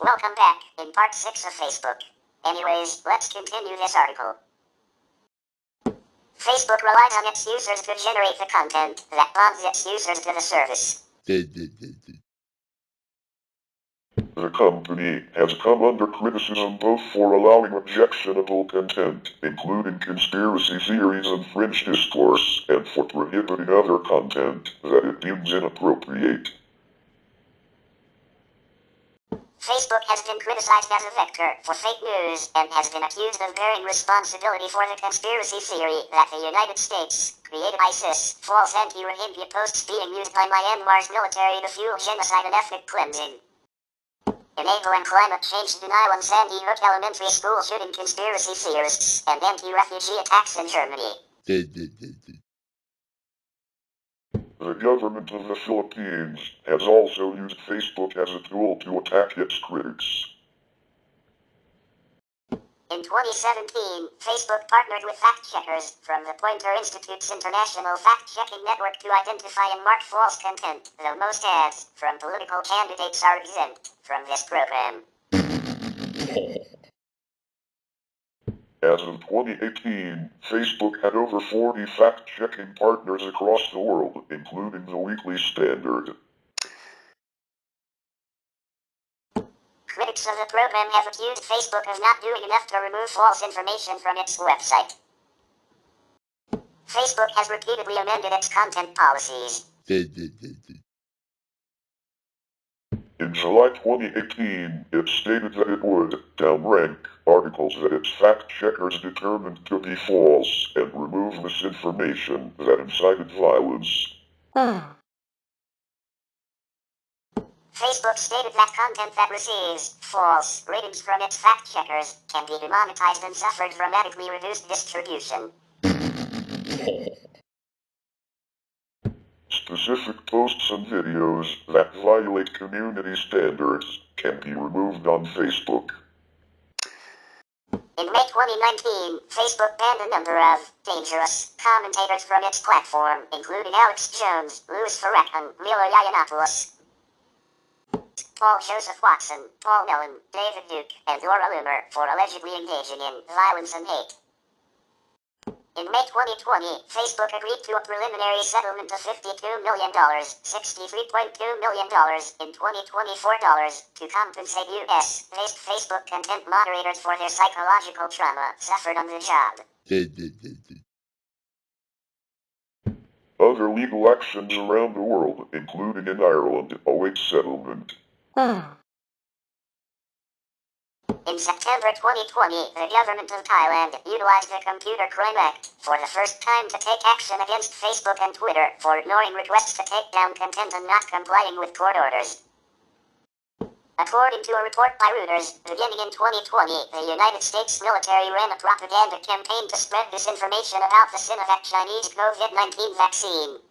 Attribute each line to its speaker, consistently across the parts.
Speaker 1: Welcome back in part 6 of Facebook. Anyways, let's continue this article. Facebook relies on its users to generate the content that bonds its users to the service.
Speaker 2: The company has come under criticism both for allowing objectionable content, including conspiracy theories and fringe discourse, and for prohibiting other content that it deems inappropriate.
Speaker 1: Facebook has been criticized as a vector for fake news and has been accused of bearing responsibility for the conspiracy theory that the United States created ISIS, false anti-Rohingya posts being used by Myanmar's military to fuel genocide and ethnic cleansing. Enabling climate change denial in Sandy Hook Elementary School shooting conspiracy theorists and anti-refugee attacks in Germany.
Speaker 2: The government of the Philippines has also used Facebook as a tool to attack its critics.
Speaker 1: In 2017, Facebook partnered with fact-checkers from the Pointer Institute's International Fact-Checking Network to identify and mark false content, though most ads from political candidates are exempt from this program.
Speaker 2: As of 2018, Facebook had over 40 fact-checking partners across the world, including the Weekly Standard.
Speaker 1: Critics of the program have accused Facebook of not doing enough to remove false information from its website. Facebook has repeatedly amended its content policies.
Speaker 2: In July 2018, it stated that it would downrank articles that its fact-checkers determined to be false and remove misinformation that incited violence.
Speaker 1: Facebook stated that content that receives false ratings from its fact-checkers can be demonetized and suffered dramatically reduced distribution.
Speaker 2: Specific posts and videos that violate community standards can be removed on Facebook.
Speaker 1: In May 2019, Facebook banned a number of dangerous commentators from its platform, including Alex Jones, Louis Farrakhan, Milo Yiannopoulos, Paul Joseph Watson, Paul Mellon, David Duke, and Laura Loomer for allegedly engaging in violence and hate. In May 2020, Facebook agreed to a preliminary settlement of $52 million, $63.2 million in 2024 to compensate US-based Facebook content moderators for their psychological trauma suffered on the job.
Speaker 2: Other legal actions around the world, including in Ireland, await settlement.
Speaker 1: In September 2020, the government of Thailand utilized the Computer Crime Act for the first time to take action against Facebook and Twitter for ignoring requests to take down content and not complying with court orders. According to a report by Reuters, beginning in 2020, the United States military ran a propaganda campaign to spread disinformation about the Sinovac Chinese COVID-19 vaccine,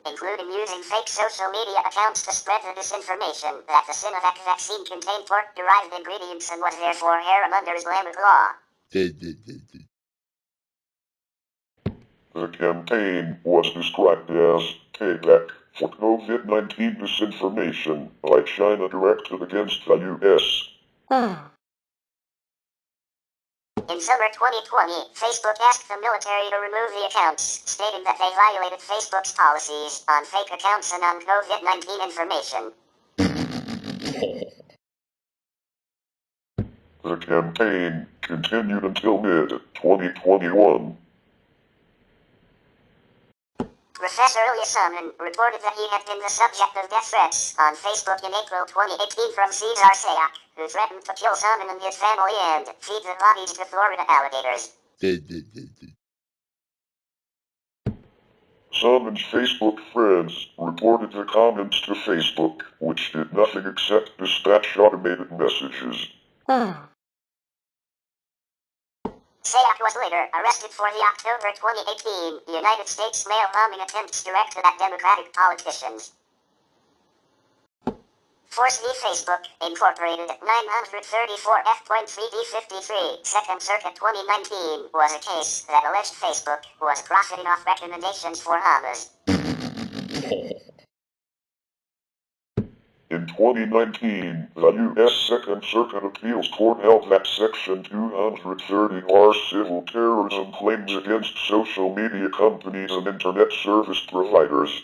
Speaker 1: including using fake social media accounts to spread the disinformation that the Sinovac vaccine contained pork-derived ingredients and was therefore haram under Islamic law.
Speaker 2: The campaign was described as payback for COVID-19 disinformation by China directed against the U.S.
Speaker 1: In summer 2020, Facebook asked the military to remove the accounts, stating that they violated Facebook's policies on fake accounts and on COVID-19 information.
Speaker 2: The campaign continued until mid-2021.
Speaker 1: Professor Ilya Salmon reported that he had been the subject of death threats on Facebook in April 2018 from Cesar Sayoc, who threatened to kill Salmon and his family and feed the bodies to Florida alligators.
Speaker 2: Salmon's Facebook friends reported the comments to Facebook, which did nothing except dispatch automated messages.
Speaker 1: Sayoc was later arrested for the October 2018 United States mail bombing attempts directed at Democratic politicians. Force v. Facebook, Incorporated, 934 F.3D53, Second Circuit 2019, was a case that alleged Facebook was profiting off recommendations for Hamas.
Speaker 2: In 2019, the U.S. Second Circuit Appeals Court held that Section 230R civil terrorism claims against social media companies and internet service providers.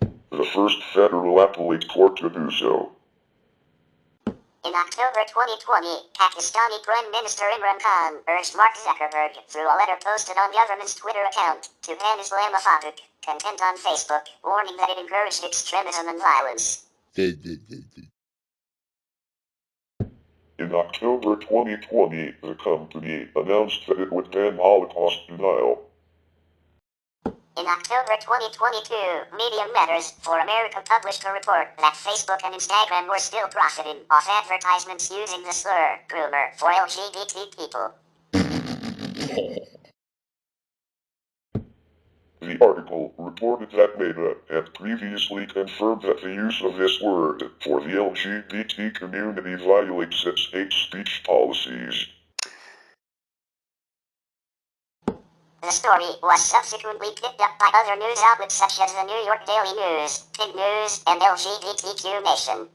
Speaker 2: The first federal appellate court to do so.
Speaker 1: In October 2020, Pakistani Prime Minister Imran Khan urged Mark Zuckerberg, through a letter posted on government's Twitter account, to ban Islamophobic content on Facebook, warning that it encouraged extremism and violence.
Speaker 2: In October 2020, the company announced that it would ban Holocaust denial.
Speaker 1: In October 2022, Media Matters for America published a report that Facebook and Instagram were still profiting off advertisements using the slur, groomer, for LGBT people.
Speaker 2: The article reported that Meta had previously confirmed that the use of this word for the LGBT community violates its hate speech policies.
Speaker 1: The story was subsequently picked up by other news outlets such as the New York Daily News, Pig News, and LGBTQ Nation.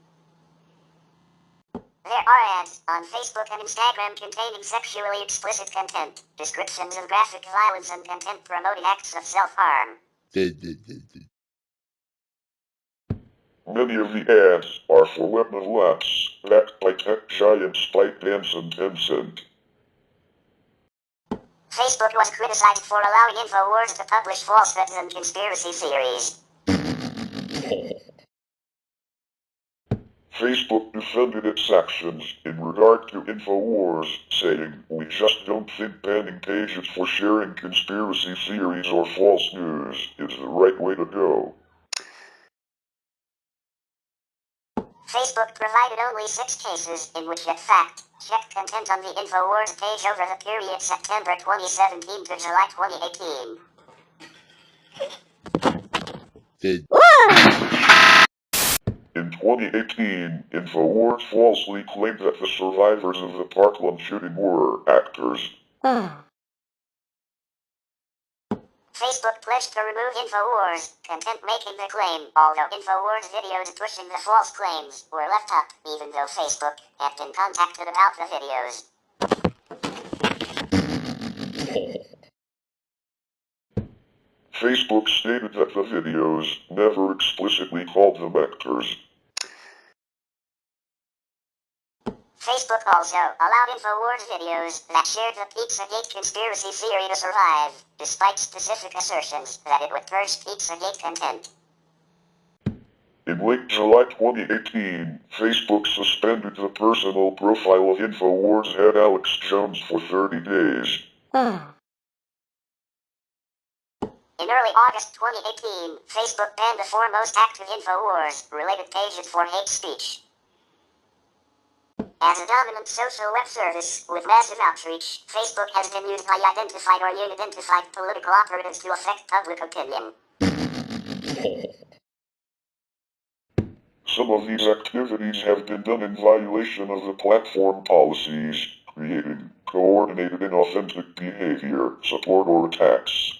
Speaker 1: There are ads on Facebook and Instagram containing sexually explicit content, descriptions of graphic violence, and content promoting acts of self-harm.
Speaker 2: Many of the ads are for web mobile apps, backed by tech giants ByteDance and Tencent.
Speaker 1: Facebook was criticized for allowing InfoWars to publish falsehoods and conspiracy theories.
Speaker 2: Facebook defended its actions in regard to InfoWars, saying, "We just don't think banning pages for sharing conspiracy theories or false news is the right way to go."
Speaker 1: Facebook provided only 6 cases in which it fact-checked content on the InfoWars page over the period September 2017 to July 2018.
Speaker 2: In 2018, InfoWars falsely claimed that the survivors of the Parkland shooting were actors.
Speaker 1: Facebook pledged to remove InfoWars content making the claim, although InfoWars videos pushing the false claims were left up, even though Facebook had been contacted about the videos.
Speaker 2: Facebook stated that the videos never explicitly called them actors.
Speaker 1: Facebook also allowed InfoWars videos that shared the Pizzagate conspiracy theory to survive, despite specific assertions that it would purge Pizzagate content.
Speaker 2: In late July 2018, Facebook suspended the personal profile of InfoWars head Alex Jones for 30 days.
Speaker 1: In early August 2018, Facebook banned the 4 most active InfoWars-related pages for hate speech. As a dominant social web service with massive outreach, Facebook has been used by identified or unidentified political operatives to affect public opinion.
Speaker 2: Some of these activities have been done in violation of the platform policies, creating coordinated inauthentic behavior, support, or attacks.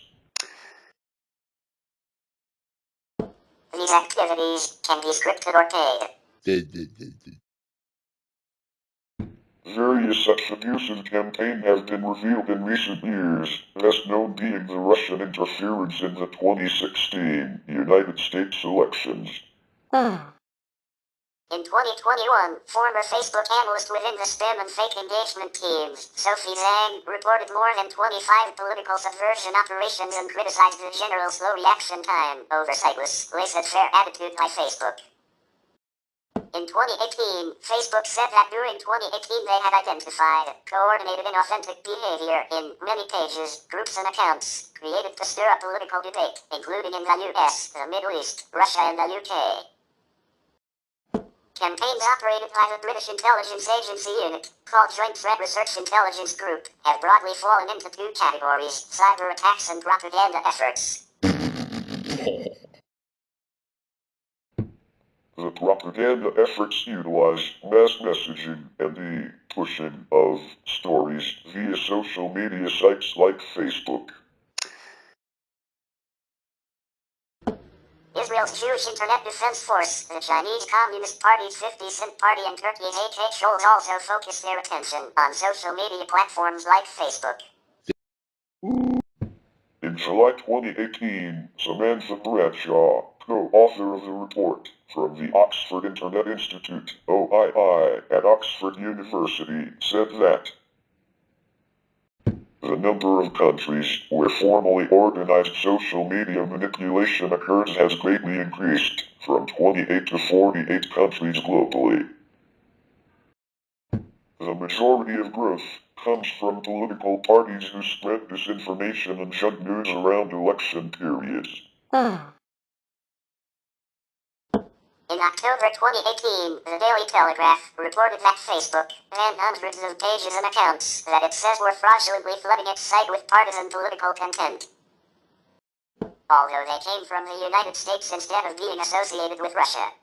Speaker 1: These activities can be scripted or paid.
Speaker 2: Various such abusive campaigns have been revealed in recent years, best known being the Russian interference in the 2016 United States elections.
Speaker 1: In 2021, former Facebook analyst within the spam and fake engagement teams, Sophie Zhang, reported more than 25 political subversion operations and criticized the general slow reaction time, oversightless, laissez-faire attitude by Facebook. In 2018, Facebook said that during 2018 they had identified coordinated inauthentic behavior in many pages, groups, and accounts created to stir up political debate, including in the US, the Middle East, Russia, and the UK. Campaigns operated by the British intelligence agency unit, called Joint Threat Research Intelligence Group, have broadly fallen into 2 categories: cyber attacks and propaganda efforts.
Speaker 2: The propaganda efforts utilize mass messaging and the pushing of stories via social media sites like Facebook.
Speaker 1: Israel Israel's Jewish Internet Defense Force, the Chinese Communist Party's 50 Cent Party, and Turkey's HH trolls also focus their attention on social media platforms like Facebook.
Speaker 2: In July 2018, Samantha Bradshaw, co-author of the report from the Oxford Internet Institute, OII, at Oxford University, said that the number of countries where formally organized social media manipulation occurs has greatly increased, from 28 to 48 countries globally. The majority of growth comes from political parties who spread disinformation and junk news around election periods.
Speaker 1: In October 2018, the Daily Telegraph reported that Facebook banned hundreds of pages and accounts that it says were fraudulently flooding its site with partisan political content. Although they came from the United States instead of being associated with Russia.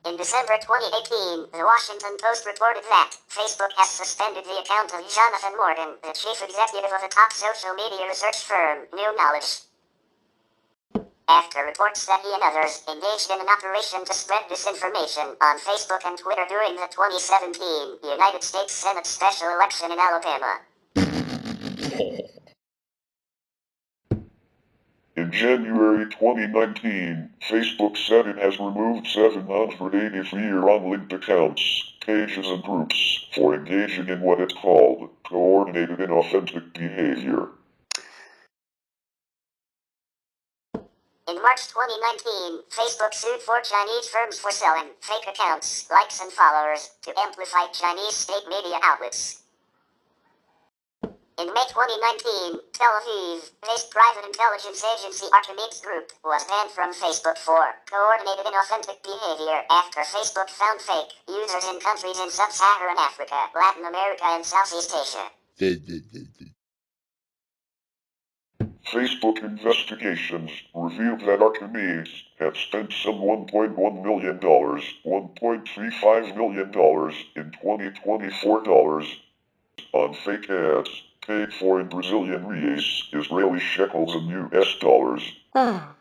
Speaker 1: In December 2018, the Washington Post reported that Facebook has suspended the account of Jonathan Morgan, the chief executive of a top social media research firm, New Knowledge, after reports that he and others engaged in an operation to spread disinformation on Facebook and Twitter during the 2017 United States Senate special election in Alabama.
Speaker 2: In January 2019, Facebook said it has removed 783 unlinked accounts, pages and groups for engaging in what it called coordinated inauthentic behavior.
Speaker 1: In March 2019, Facebook sued 4 Chinese firms for selling fake accounts, likes and followers to amplify Chinese state media outlets. In May 2019, Tel Aviv-based private intelligence agency Archimedes Group was banned from Facebook for coordinated inauthentic behavior after Facebook found fake users in countries in sub-Saharan Africa, Latin America and Southeast Asia.
Speaker 2: Facebook investigations revealed that Archimedes had spent some $1.1 million, $1.35 million in 2024 dollars on fake ads, paid for in Brazilian reais, Israeli shekels and US dollars.
Speaker 1: Facebook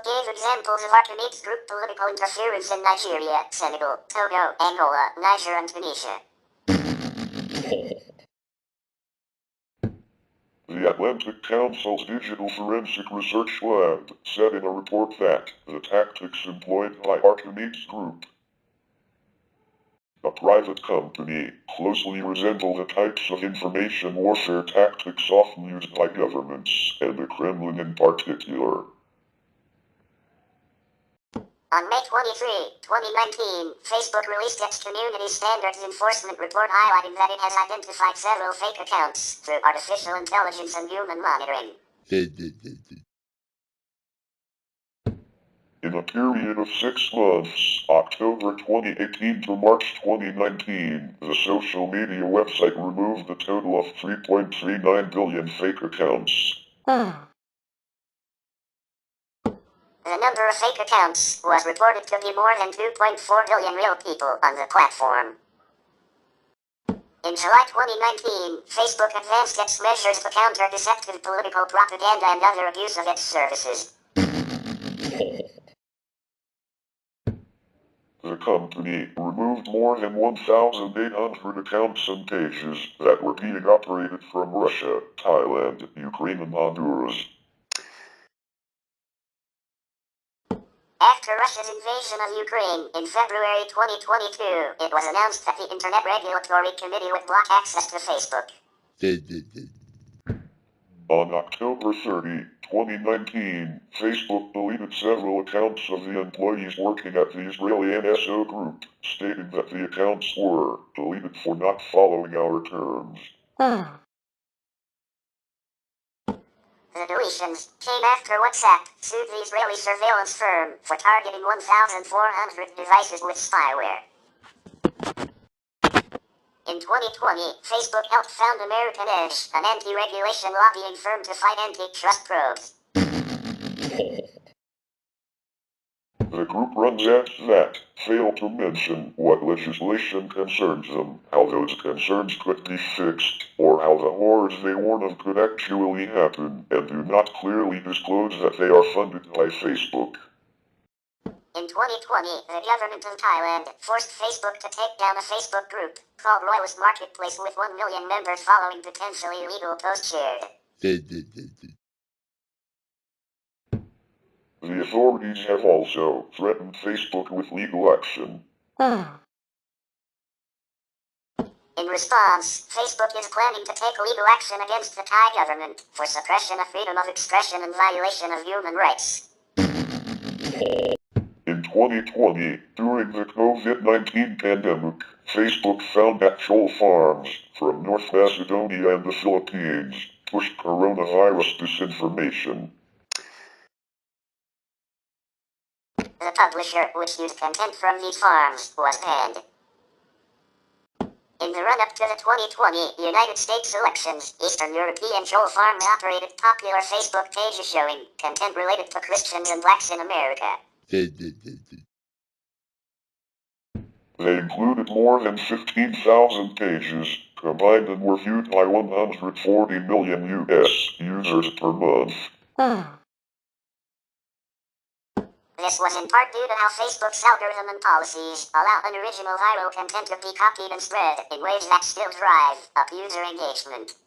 Speaker 1: gave examples of Archimedes Group political interference in Nigeria, Senegal, Togo, Angola, Niger and Tunisia.
Speaker 2: The Atlantic Council's Digital Forensic Research Lab said in a report that the tactics employed by Archimedes Group, a private company, closely resemble the types of information warfare tactics often used by governments, and the Kremlin in particular.
Speaker 1: On May 23, 2019, Facebook released its Community Standards Enforcement Report highlighting that it has identified several fake accounts through artificial intelligence and human monitoring.
Speaker 2: In a period of 6 months, October 2018 to March 2019, the social media website removed a total of 3.39 billion fake accounts.
Speaker 1: The number of fake accounts was reported to be more than 2.4 billion real people on the platform. In July 2019, Facebook advanced its measures to counter deceptive political propaganda and other abuse of its services.
Speaker 2: The company removed more than 1,800 accounts and pages that were being operated from Russia, Thailand, Ukraine and Honduras.
Speaker 1: After Russia's invasion of Ukraine in February 2022, it was announced that the Internet Regulatory Committee would block access to Facebook.
Speaker 2: On October 30, 2019, Facebook deleted several accounts of the employees working at the Israeli NSO group, stating that the accounts were deleted for not following our terms.
Speaker 1: The deletions came after WhatsApp sued the Israeli surveillance firm for targeting 1,400 devices with spyware. In 2020, Facebook helped found American Edge, an anti-regulation lobbying firm to fight antitrust probes.
Speaker 2: The group runs ads that fail to mention what legislation concerns them, how those concerns could be fixed, or how the horrors they warn of could actually happen, and do not clearly disclose that they are funded by Facebook.
Speaker 1: In 2020, the government of Thailand forced Facebook to take down a Facebook group called Royalist Marketplace with 1 million members following potentially illegal posts shared.
Speaker 2: The authorities have also threatened Facebook with legal action.
Speaker 1: In response, Facebook is planning to take legal action against the Thai government for suppression of freedom of expression and violation of human rights.
Speaker 2: In 2020, during the COVID-19 pandemic, Facebook found that troll farms from North Macedonia and the Philippines pushed coronavirus disinformation.
Speaker 1: The publisher, which used content from these farms, was banned. In the run-up to the 2020 United States elections, Eastern European troll farms operated popular Facebook pages showing content related to Christians and blacks in America.
Speaker 2: They included more than 15,000 pages, combined and were viewed by 140 million US users per month.
Speaker 1: This was in part due to how Facebook's algorithm and policies allow unoriginal viral content to be copied and spread in ways that still drive up user engagement.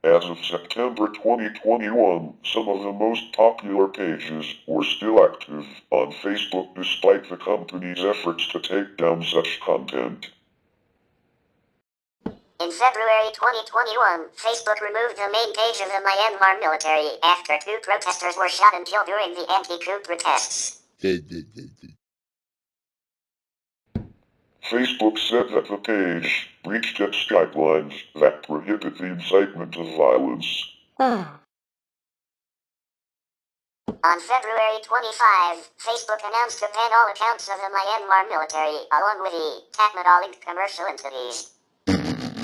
Speaker 2: As of September 2021, some of the most popular pages were still active on Facebook despite the company's efforts to take down such content.
Speaker 1: In February 2021, Facebook removed the main page of the Myanmar military after 2 protesters were shot and killed during the anti-coup protests.
Speaker 2: Facebook said that the page breached its guidelines that prohibit the incitement of violence.
Speaker 1: On February 25, Facebook announced to ban all accounts of the Myanmar military, along with the TaBNWNE commercial entities.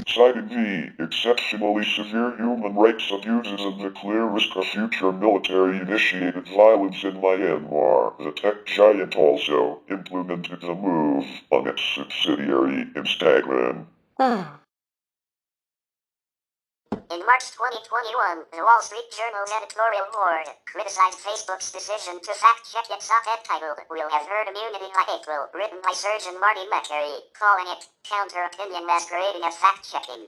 Speaker 2: Citing the exceptionally severe human rights abuses and the clear risk of future military-initiated violence in Myanmar, the tech giant also implemented the move on its subsidiary Instagram.
Speaker 1: In March 2021, the Wall Street Journal's editorial board criticized Facebook's decision to fact-check its op-ed titled "We'll Have Herd Immunity by April," written by Surgeon Marty McCary, calling it counter-opinion masquerading as fact-checking.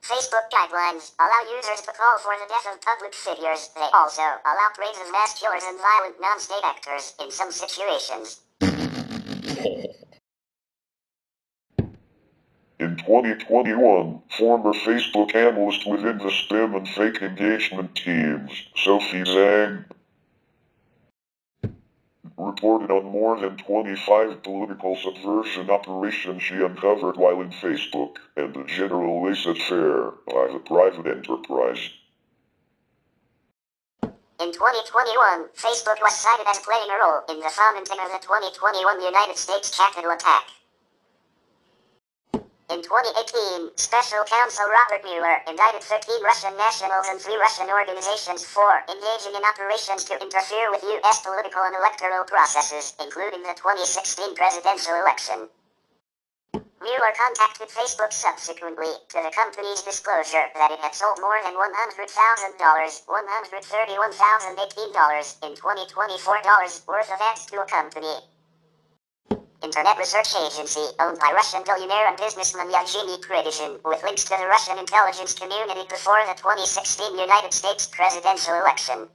Speaker 1: Facebook guidelines allow users to call for the death of public figures. They also allow praise of mass killers and violent non-state actors in some situations.
Speaker 2: In 2021, former Facebook analyst within the spam and fake engagement teams, Sophie Zhang, reported on more than 25 political subversion operations she uncovered while in Facebook, and a general laissez-faire by the private enterprise.
Speaker 1: In 2021, Facebook was cited as playing a role in the fomenting of the 2021 United States Capitol attack. In 2018, Special Counsel Robert Mueller indicted 13 Russian nationals and 3 Russian organizations for engaging in operations to interfere with U.S. political and electoral processes, including the 2016 presidential election. Mueller contacted Facebook subsequently to the company's disclosure that it had sold more than $100,000, $131,018 in 2024 worth of ads to a company. Internet research agency owned by Russian billionaire and businessman Yevgeny Prigozhin, with links to the Russian intelligence community before the 2016 United States presidential election.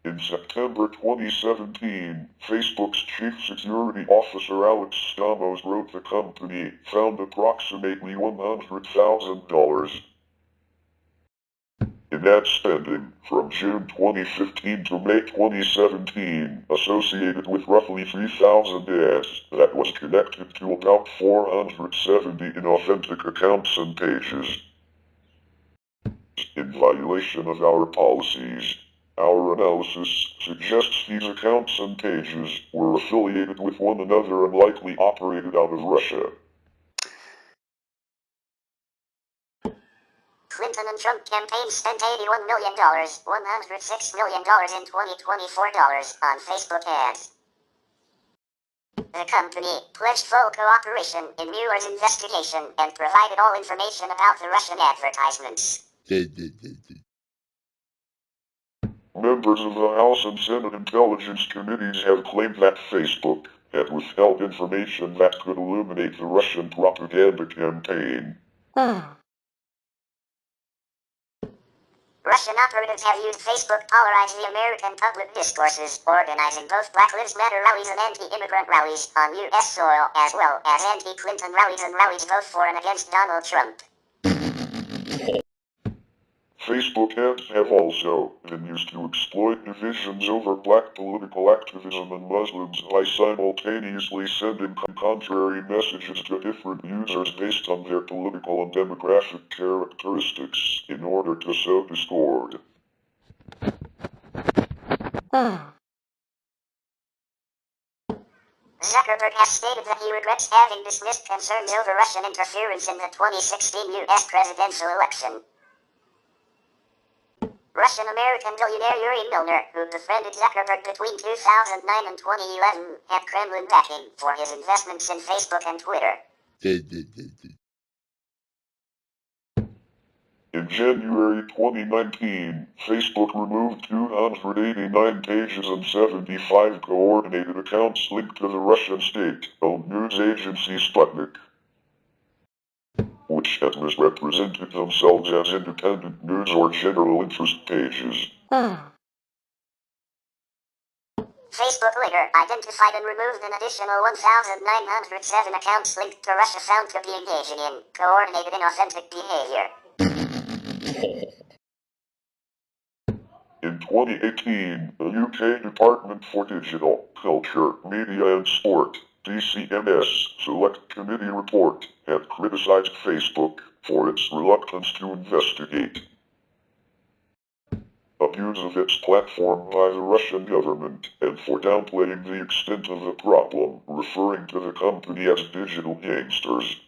Speaker 2: In September 2017, Facebook's chief security officer Alex Stamos wrote the company found approximately $100,000 in ad spending from June 2015 to May 2017, associated with roughly 3,000 ads that was connected to about 470 inauthentic accounts and pages. In violation of our policies, our analysis suggests these accounts and pages were affiliated with one another and likely operated out of Russia.
Speaker 1: Clinton Clinton and Trump campaigns spent $81 million, $106 million in 2024 on Facebook ads. The company pledged full cooperation in Mueller's investigation and provided all information about the Russian advertisements.
Speaker 2: Members of the House and Senate Intelligence Committees have claimed that Facebook had withheld information that could illuminate the Russian propaganda campaign.
Speaker 1: Russian operatives have used Facebook to polarize the American public discourses, organizing both Black Lives Matter rallies and anti-immigrant rallies on U.S. soil, as well as anti-Clinton rallies and rallies both for and against Donald Trump.
Speaker 2: Facebook ads have also been used to exploit divisions over black political activism and Muslims by simultaneously sending contrary messages to different users based on their political and demographic characteristics in order to sow discord.
Speaker 1: Zuckerberg has stated that he regrets having dismissed concerns over Russian interference in the 2016 U.S. presidential election. Russian-American billionaire Yuri Milner, who befriended Zuckerberg between 2009 and 2011, had Kremlin backing for his investments in Facebook and Twitter.
Speaker 2: In January 2019, Facebook removed 289 pages and 75 coordinated accounts linked to the Russian state-owned news agency Sputnik, which had misrepresented themselves as independent news or general interest pages.
Speaker 1: Facebook later identified and removed an additional 1,907 accounts linked to Russia found to be engaging in coordinated inauthentic behavior.
Speaker 2: In 2018, the UK Department for Digital, Culture, Media and Sport, DCMS, Select Committee report had criticized Facebook for its reluctance to investigate abuse of its platform by the Russian government and for downplaying the extent of the problem, referring to the company as digital gangsters.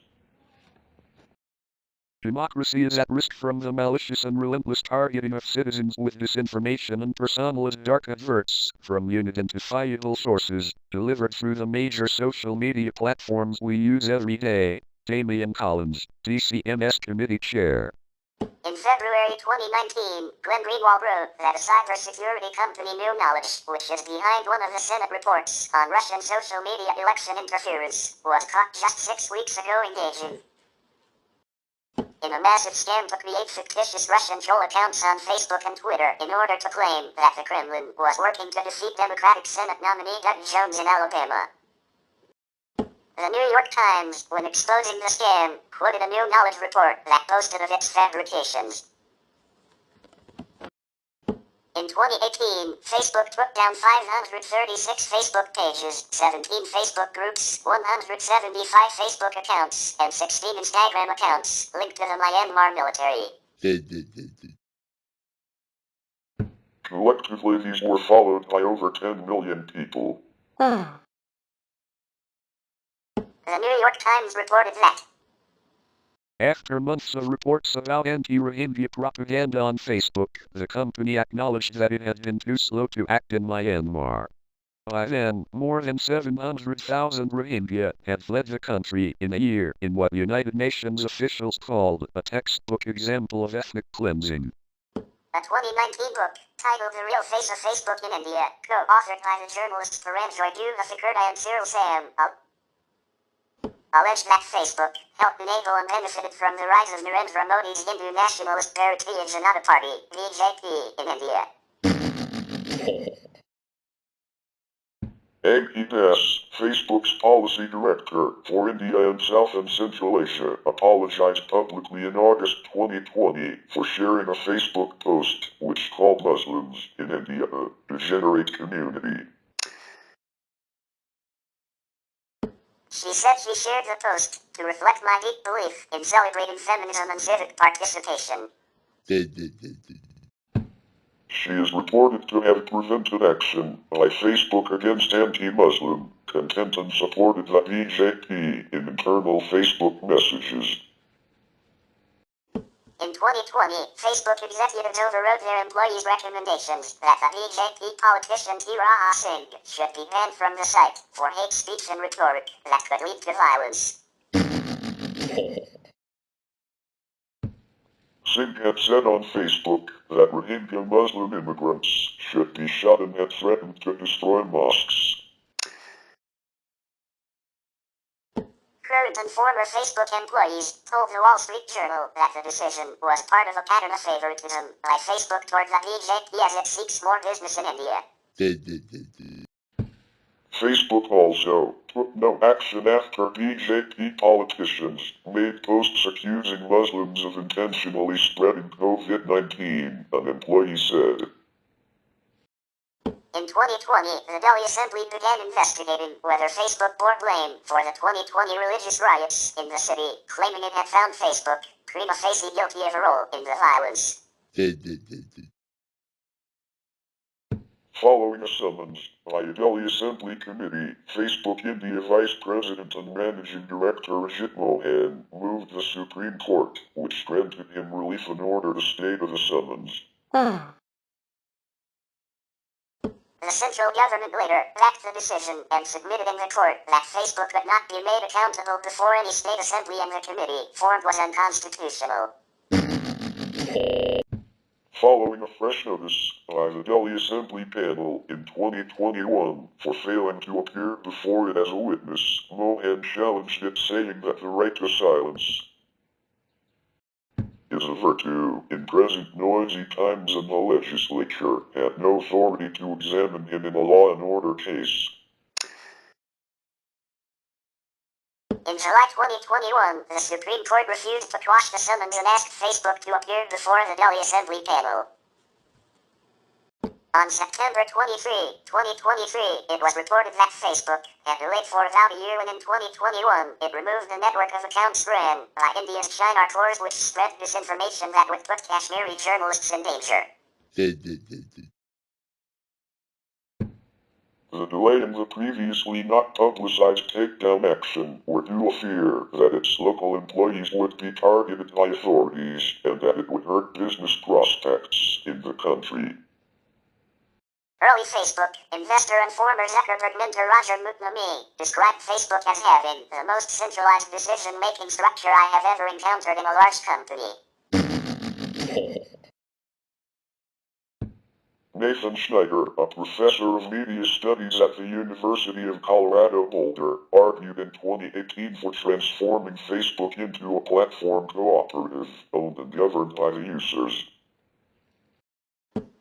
Speaker 3: Democracy is at risk from the malicious and relentless targeting of citizens with disinformation and personalist dark adverts from unidentifiable sources, delivered through the major social media platforms we use every day. Damian Collins, DCMS Committee Chair.
Speaker 1: In February 2019, Glenn Greenwald wrote that a cybersecurity company, New Knowledge, which is behind one of the Senate reports on Russian social media election interference, was caught just 6 weeks ago engaging in a massive scam to create fictitious Russian troll accounts on Facebook and Twitter in order to claim that the Kremlin was working to defeat Democratic Senate nominee Doug Jones in Alabama. The New York Times, when exposing the scam, quoted a New Knowledge report that boasted of its fabrications. In 2018, Facebook took down 536 Facebook pages, 17 Facebook groups, 175 Facebook accounts, and 16 Instagram accounts, linked to the Myanmar military.
Speaker 2: Collectively, these were followed by over 10 million people.
Speaker 1: The New York Times reported that
Speaker 3: after months of reports about anti-Rohingya propaganda on Facebook, the company acknowledged that it had been too slow to act in Myanmar. By then, more than 700,000 Rohingya had fled the country in a year in what United Nations officials called a textbook example of ethnic cleansing.
Speaker 1: A 2019 book, titled The Real Face of Facebook in India, co-authored by the journalists Paranjoy Duvakirti and Cyril Sam, alleged that Facebook helped enable and benefited from the rise of Narendra Modi's Hindu nationalist Bharatiya Janata Party, BJP, in India.
Speaker 2: Agni Das, Facebook's policy director for India and South and Central Asia, apologized publicly in August 2020 for sharing a Facebook post which called Muslims in India a degenerate community.
Speaker 1: She said she shared the post to reflect my deep belief in celebrating feminism and civic participation.
Speaker 2: She is reported to have prevented action by Facebook against anti-Muslim content and supported the BJP in internal Facebook messages.
Speaker 1: In 2020, Facebook executives overrode their employees' recommendations that the BJP politician Tira Singh should be banned from the site for hate speech and rhetoric that could lead to violence.
Speaker 2: Singh had said on Facebook that Rohingya Muslim immigrants should be shot and had threatened to destroy mosques.
Speaker 1: Current and former Facebook employees told the Wall Street Journal that the decision was part of a pattern of favoritism by Facebook toward the BJP as it seeks more business in India.
Speaker 2: Facebook also took no action after BJP politicians made posts accusing Muslims of intentionally spreading COVID-19, an employee said.
Speaker 1: In 2020, the Delhi Assembly began investigating whether Facebook bore blame for the 2020 religious riots in the city, claiming it had found Facebook prima facie guilty of a role in the violence.
Speaker 2: Following a summons by a Delhi Assembly committee, Facebook India Vice President and Managing Director Ajit Mohan moved the Supreme Court, which granted him relief in order to stay to the summons.
Speaker 1: The central government later backed the decision and submitted in the court that Facebook could not be made accountable before any state assembly, and the committee formed was unconstitutional.
Speaker 2: Following a fresh notice by the Delhi Assembly panel in 2021 for failing to appear before it as a witness, Mohan challenged it, saying that the right to silence is a virtue. In present noisy times, and the legislature had no authority to examine him in a law and order case.
Speaker 1: In July 2021, the Supreme Court refused to quash the summons and asked Facebook to appear before the Delhi Assembly panel. On September 23, 2023, it was reported that Facebook had delayed for about a year, when in 2021, it removed the network of accounts ran by India's Shinar Corps, which spread disinformation that would put Kashmiri journalists in danger.
Speaker 2: The delay in the previously not publicized takedown action were due to fear that its local employees would be targeted by authorities and that it would hurt business prospects in the country.
Speaker 1: Early Facebook investor and former Zuckerberg mentor Roger Mutnami described Facebook as having the most centralized decision-making structure I have ever encountered in a large company.
Speaker 2: Nathan Schneider, a professor of media studies at the University of Colorado Boulder, argued in 2018 for transforming Facebook into a platform cooperative, owned and governed by the users.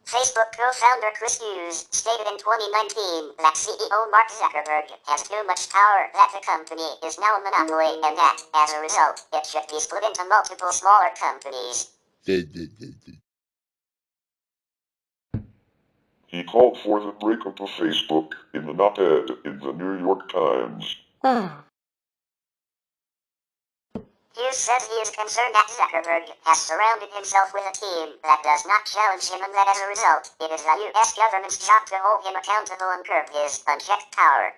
Speaker 1: Facebook co-founder Chris Hughes stated in 2019 that CEO Mark Zuckerberg has too much power, that the company is now a monopoly, and that, as a result, it should be split into multiple smaller companies.
Speaker 2: He called for the breakup of Facebook in an op-ed in the New York Times.
Speaker 1: Hughes says he is concerned that Zuckerberg has surrounded himself with a team that does not challenge him, and that as a result, it is the U.S. government's job to hold him accountable and curb his unchecked power.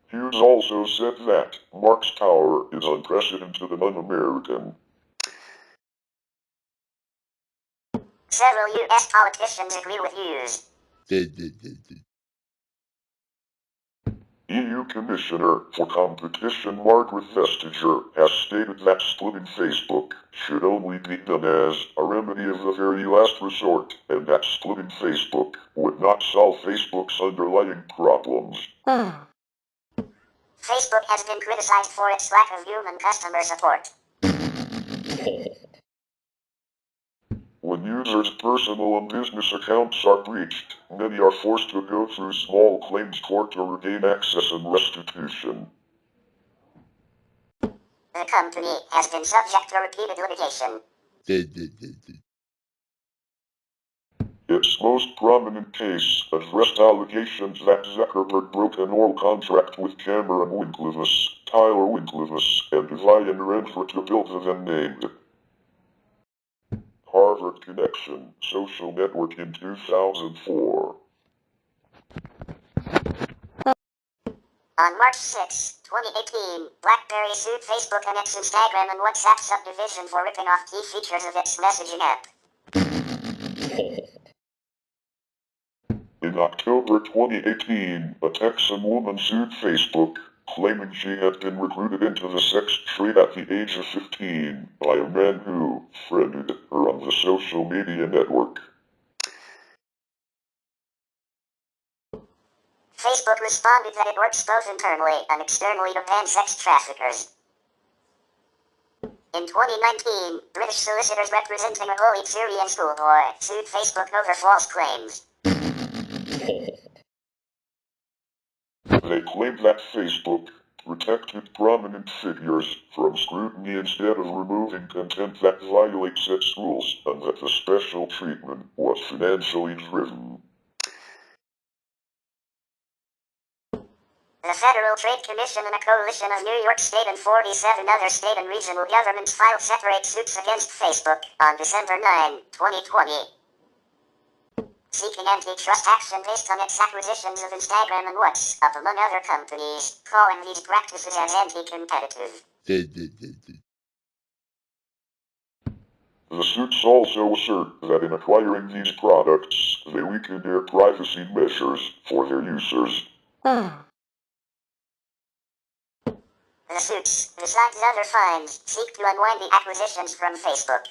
Speaker 2: Hughes also said that Mark's power is unprecedented and un-American.
Speaker 1: Several U.S. politicians agree with Hughes.
Speaker 2: EU Commissioner for Competition Margaret Vestager has stated that splitting Facebook should only be done as a remedy of the very last resort, and that splitting Facebook would not solve Facebook's underlying problems.
Speaker 1: Facebook has been criticized for its lack of human customer support.
Speaker 2: When users' personal and business accounts are breached, many are forced to go through small claims court to regain access and restitution.
Speaker 1: The company has been subject to repeated litigation.
Speaker 2: Its most prominent case addressed allegations that Zuckerberg broke an oral contract with Cameron Winklevoss, Tyler Winklevoss, and Vivian Redford to build the then-named Harvard Connection social network in 2004.
Speaker 1: On March 6, 2018, BlackBerry sued Facebook and its Instagram and WhatsApp subdivision for ripping off key features of its messaging app.
Speaker 2: In October 2018, a Texan woman sued Facebook, claiming she had been recruited into the sex trade at the age of 15 by a man who friended her on the social media network.
Speaker 1: Facebook responded that it works both internally and externally to ban sex traffickers. In 2019, British solicitors representing a bullied Syrian schoolboy sued Facebook over false claims.
Speaker 2: They claimed that Facebook protected prominent figures from scrutiny instead of removing content that violates its rules, and that the special treatment was financially driven.
Speaker 1: The Federal Trade Commission and a coalition of New York State and 47 other state and regional governments filed separate suits against Facebook on December 9, 2020. Seeking antitrust action based on its acquisitions of Instagram and WhatsApp among other companies, calling these practices as anti-competitive.
Speaker 2: The suits also assert that in acquiring these products, they weakened their privacy measures for their users.
Speaker 1: The suits, besides other fines, seek to unwind the acquisitions from Facebook.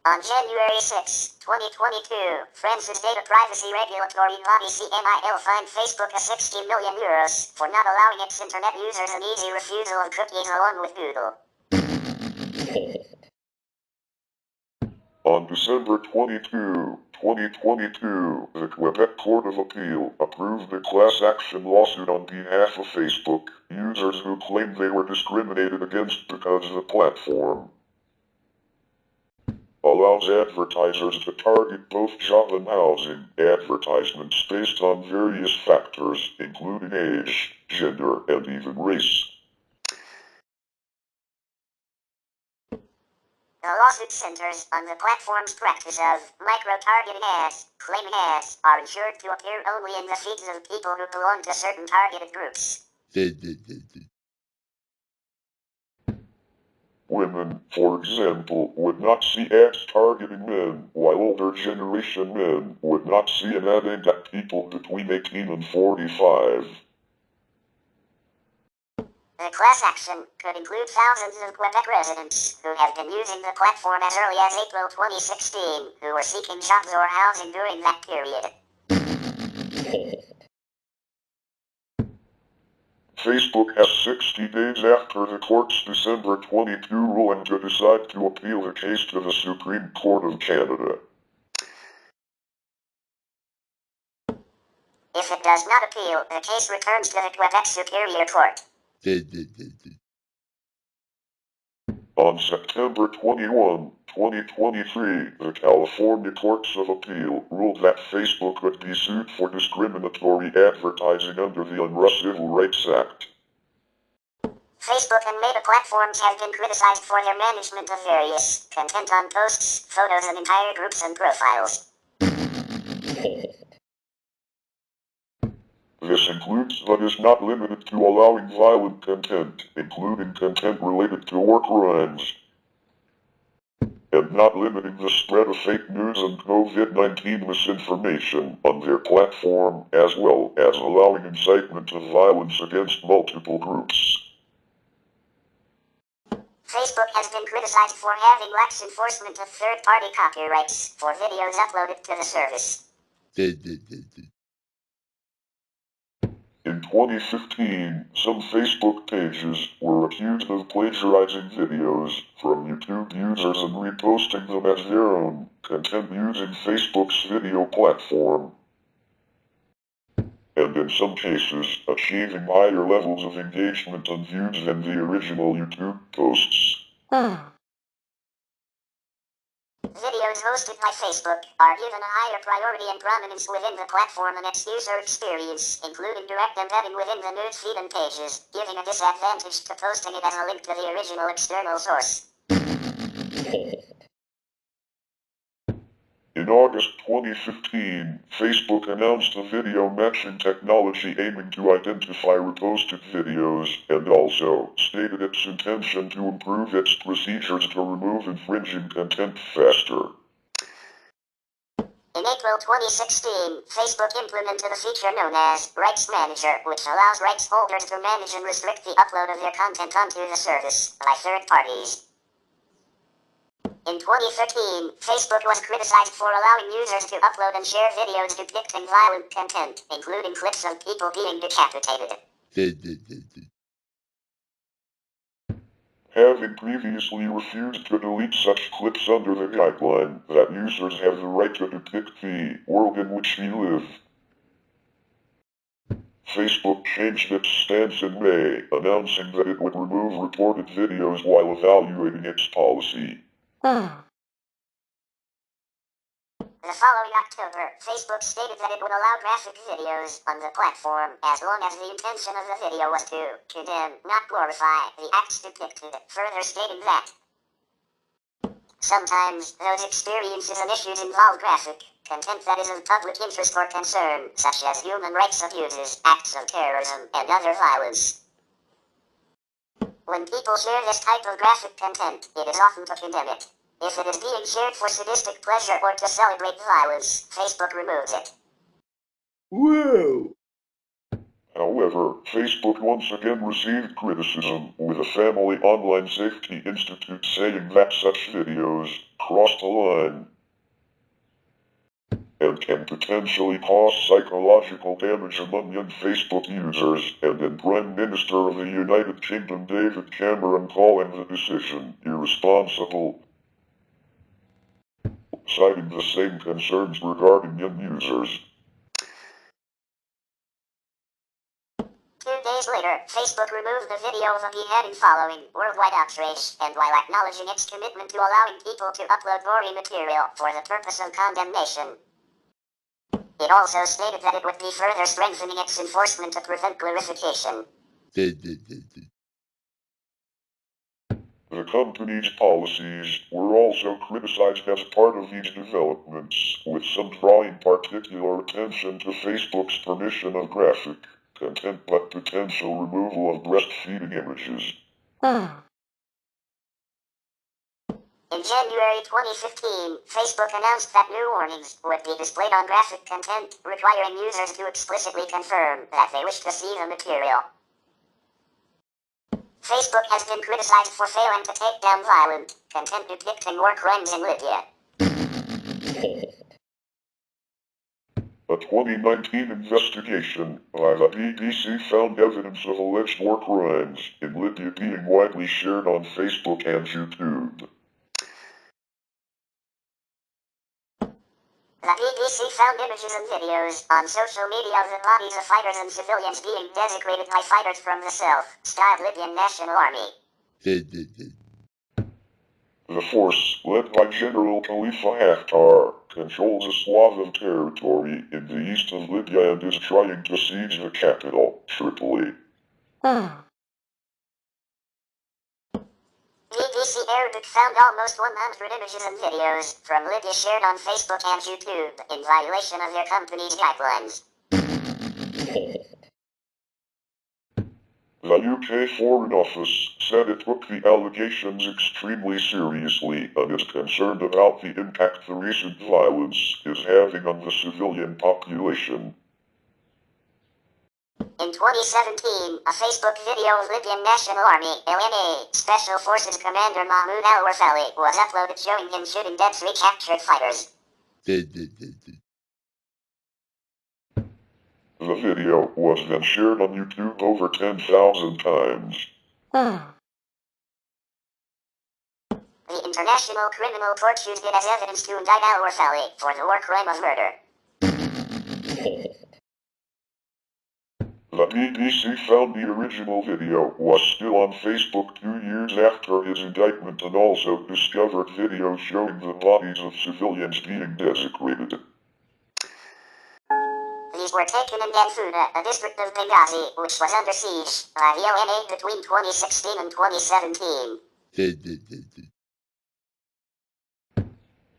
Speaker 1: On January 6, 2022, France's data privacy regulatory body CNIL fined Facebook a €60 million for not allowing its internet users an easy refusal of cookies along with Google.
Speaker 2: On December 22, 2022, the Quebec Court of Appeal approved the class action lawsuit on behalf of Facebook users who claimed they were discriminated against because the platform allows advertisers to target both job and housing advertisements based on various factors, including age, gender, and even race.
Speaker 1: The lawsuit centers on the platform's practice of micro-targeting ads, claiming ads are ensured to appear only in the feeds of people who belong to certain targeted groups.
Speaker 2: Women, for example, would not see ads targeting men, while older generation men would not see an ad aimed at people between 18 and 45.
Speaker 1: The class action could include thousands of Quebec residents who have been using the platform as early as April 2016, who were seeking jobs or housing during that period.
Speaker 2: Facebook has 60 days after the court's December 22 ruling to decide to appeal the case to the Supreme Court of Canada.
Speaker 1: If it does not appeal, the case returns to the Quebec Superior Court.
Speaker 2: On September 21, 2023, the California Courts of Appeal ruled that Facebook could be sued for discriminatory advertising under the Unruh Civil Rights Act.
Speaker 1: Facebook and Meta platforms have been criticized for their management of various content on posts, photos, and entire groups and profiles.
Speaker 2: This includes but is not limited to allowing violent content, including content related to war crimes, and not limiting the spread of fake news and COVID-19 misinformation on their platform, as well as allowing incitement of violence against multiple groups.
Speaker 1: Facebook has been criticized for having lax enforcement of third-party copyrights for videos uploaded to the service.
Speaker 2: In 2015, some Facebook pages were accused of plagiarizing videos from YouTube users and reposting them as their own content using Facebook's video platform, and in some cases, achieving higher levels of engagement and views than the original YouTube posts.
Speaker 1: Videos hosted by Facebook are given a higher priority and prominence within the platform and its user experience, including direct embedding within the newsfeed and pages, giving a disadvantage to posting it as a link to the original external source.
Speaker 2: In August 2015, Facebook announced a video matching technology aiming to identify reposted videos, and also stated its intention to improve its procedures to remove infringing content faster.
Speaker 1: In April 2016, Facebook implemented a feature known as Rights Manager, which allows rights holders to manage and restrict the upload of their content onto the service by third parties. In 2013, Facebook was criticized for allowing users to upload and share videos depicting violent content, including clips of people being decapitated.
Speaker 2: Having previously refused to delete such clips under the guideline that users have the right to depict the world in which we live, Facebook changed its stance in May, announcing that it would remove reported videos while evaluating its policy.
Speaker 1: The following October, Facebook stated that it would allow graphic videos on the platform as long as the intention of the video was to condemn, not glorify, the acts depicted, further stating that sometimes those experiences and issues involve graphic content that is of public interest or concern, such as human rights abuses, acts of terrorism, and other violence. When people share this type of graphic content, it is often to condemn it. If it is being shared for sadistic pleasure or to celebrate violence, Facebook removes it.
Speaker 4: Whoa!
Speaker 2: However, Facebook once again received criticism, with a Family Online Safety Institute saying that such videos cross the line and can potentially cause psychological damage among young Facebook users, and then Prime Minister of the United Kingdom David Cameron calling the decision irresponsible, citing the same concerns regarding young users.
Speaker 1: 2 days later, Facebook removed the video of the heading following worldwide outrage, and while acknowledging its commitment to allowing people to upload gory material for the purpose of condemnation, it also stated that it would be further strengthening its enforcement to prevent glorification.
Speaker 2: The company's policies were also criticized as part of these developments, with some drawing particular attention to Facebook's permission of graphic content but potential removal of breastfeeding images.
Speaker 1: In January 2015, Facebook announced that new warnings would be displayed on graphic content, requiring users to explicitly confirm that they wish to see the material. Facebook has been criticized for failing to take down violent content depicting war crimes in Libya.
Speaker 2: A 2019 investigation by the BBC found evidence of alleged war crimes in Libya being widely shared on Facebook and YouTube.
Speaker 1: The BBC found images and videos on social media of the bodies of fighters and civilians being desecrated by fighters from the self-styled Libyan National Army.
Speaker 2: The force, led by General Khalifa Haftar, controls a swath of territory in the east of Libya and is trying to siege the capital, Tripoli.
Speaker 1: BBC Arabic found almost 100 images and videos from Libya shared on Facebook and YouTube in violation of their company's guidelines.
Speaker 2: The UK Foreign Office said it took the allegations extremely seriously and is concerned about the impact the recent violence is having on the civilian population.
Speaker 1: In 2017, a Facebook video of Libyan National Army, LNA, Special Forces Commander Mahmoud al-Warfali was uploaded showing him shooting dead 3 captured fighters.
Speaker 2: The video was then shared on YouTube over 10,000 times.
Speaker 1: The International Criminal Court used it as evidence to indict al-Warfali for the war crime of murder.
Speaker 2: The BBC found the original video was still on Facebook 2 years after his indictment and also discovered videos showing the bodies of civilians being desecrated.
Speaker 1: These were taken in Ganfuda, a district of Benghazi, which was under siege by the LNA between 2016 and 2017.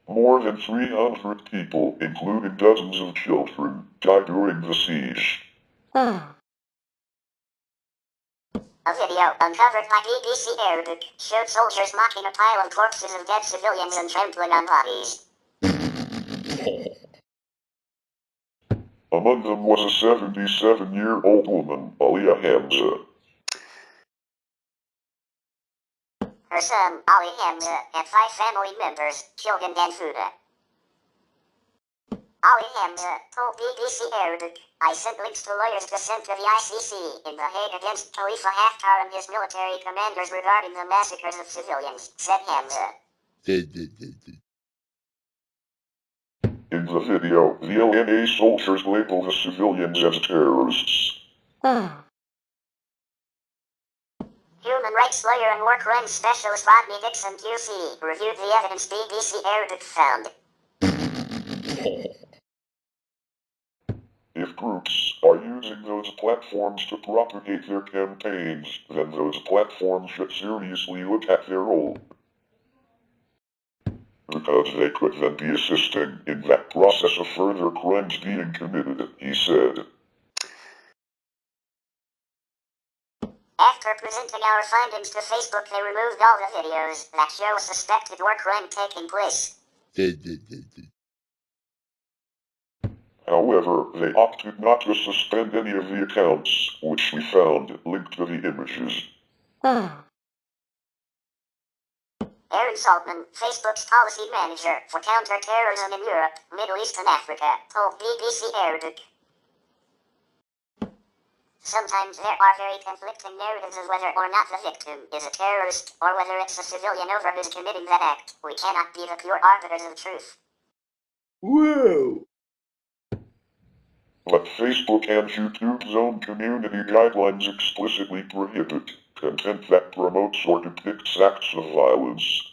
Speaker 2: More than 300 people, including dozens of children, died during the siege.
Speaker 1: A video uncovered by BBC Arabic showed soldiers mocking a pile of corpses of dead civilians and trampling on bodies.
Speaker 2: Among them was a 77-year-old woman, Aliyah Hamza.
Speaker 1: Her son, Ali Hamza, and 5 family members killed in Danfuda. Ali Hamza told BBC Arabic, "I sent links to lawyers to send to the ICC in The Hague against Khalifa Haftar and his military commanders regarding the massacres of civilians," said Hamza.
Speaker 2: In the video, the LNA soldiers label the civilians as terrorists.
Speaker 1: Human rights lawyer and war crimes specialist Rodney Dixon QC reviewed the evidence BBC Arabic found.
Speaker 2: If groups are using those platforms to propagate their campaigns, then those platforms should seriously look at their role. Because they could then be assisting in that process of further crimes being committed, he said.
Speaker 1: After presenting our findings to Facebook, they removed all the videos that show a suspected war crime taking place.
Speaker 2: However, they opted not to suspend any of the accounts, which we found linked to the images.
Speaker 1: Aaron Saltman, Facebook's policy manager for counter-terrorism in Europe, Middle East and Africa, told BBC Arabic. Sometimes there are very conflicting narratives of whether or not the victim is a terrorist or whether it's a civilian over who's committing that act. We cannot be the pure arbiters of truth.
Speaker 4: Whoa!
Speaker 2: But Facebook and YouTube's own community guidelines explicitly prohibit content that promotes or depicts acts of violence.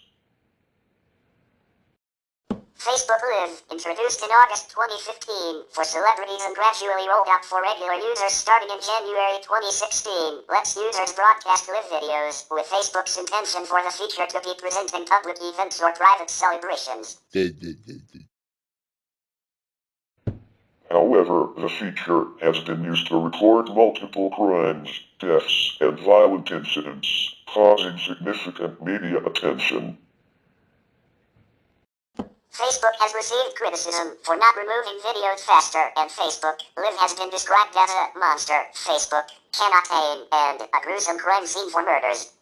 Speaker 1: Facebook Live, introduced in August 2015 for celebrities and gradually rolled out for regular users starting in January 2016, lets users broadcast live videos, with Facebook's intention for the feature to be presenting public events or private celebrations.
Speaker 2: However, the feature has been used to record multiple crimes, deaths, and violent incidents, causing significant media attention.
Speaker 1: Facebook has received criticism for not removing videos faster, and Facebook Live has been described as a monster. Facebook cannot tame and a gruesome crime scene for murders.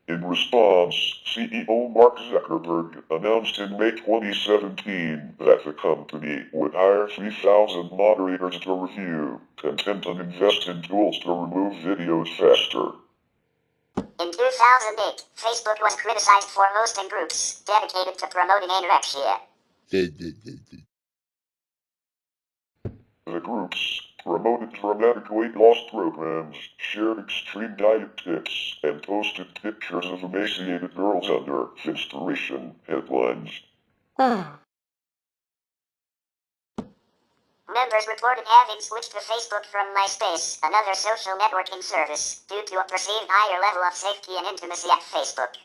Speaker 2: In response, CEO Mark Zuckerberg announced in May 2017 that the company would hire 3,000 moderators to review content and invest in tools to remove videos faster.
Speaker 1: In 2008, Facebook was criticized for hosting groups dedicated to promoting anorexia.
Speaker 2: The groups promoted dramatic weight loss programs, shared extreme diet tips, and posted pictures of emaciated girls under inspiration headlines.
Speaker 1: Members reported having switched to Facebook from MySpace, another social networking service, due to a perceived higher level of safety and intimacy at Facebook.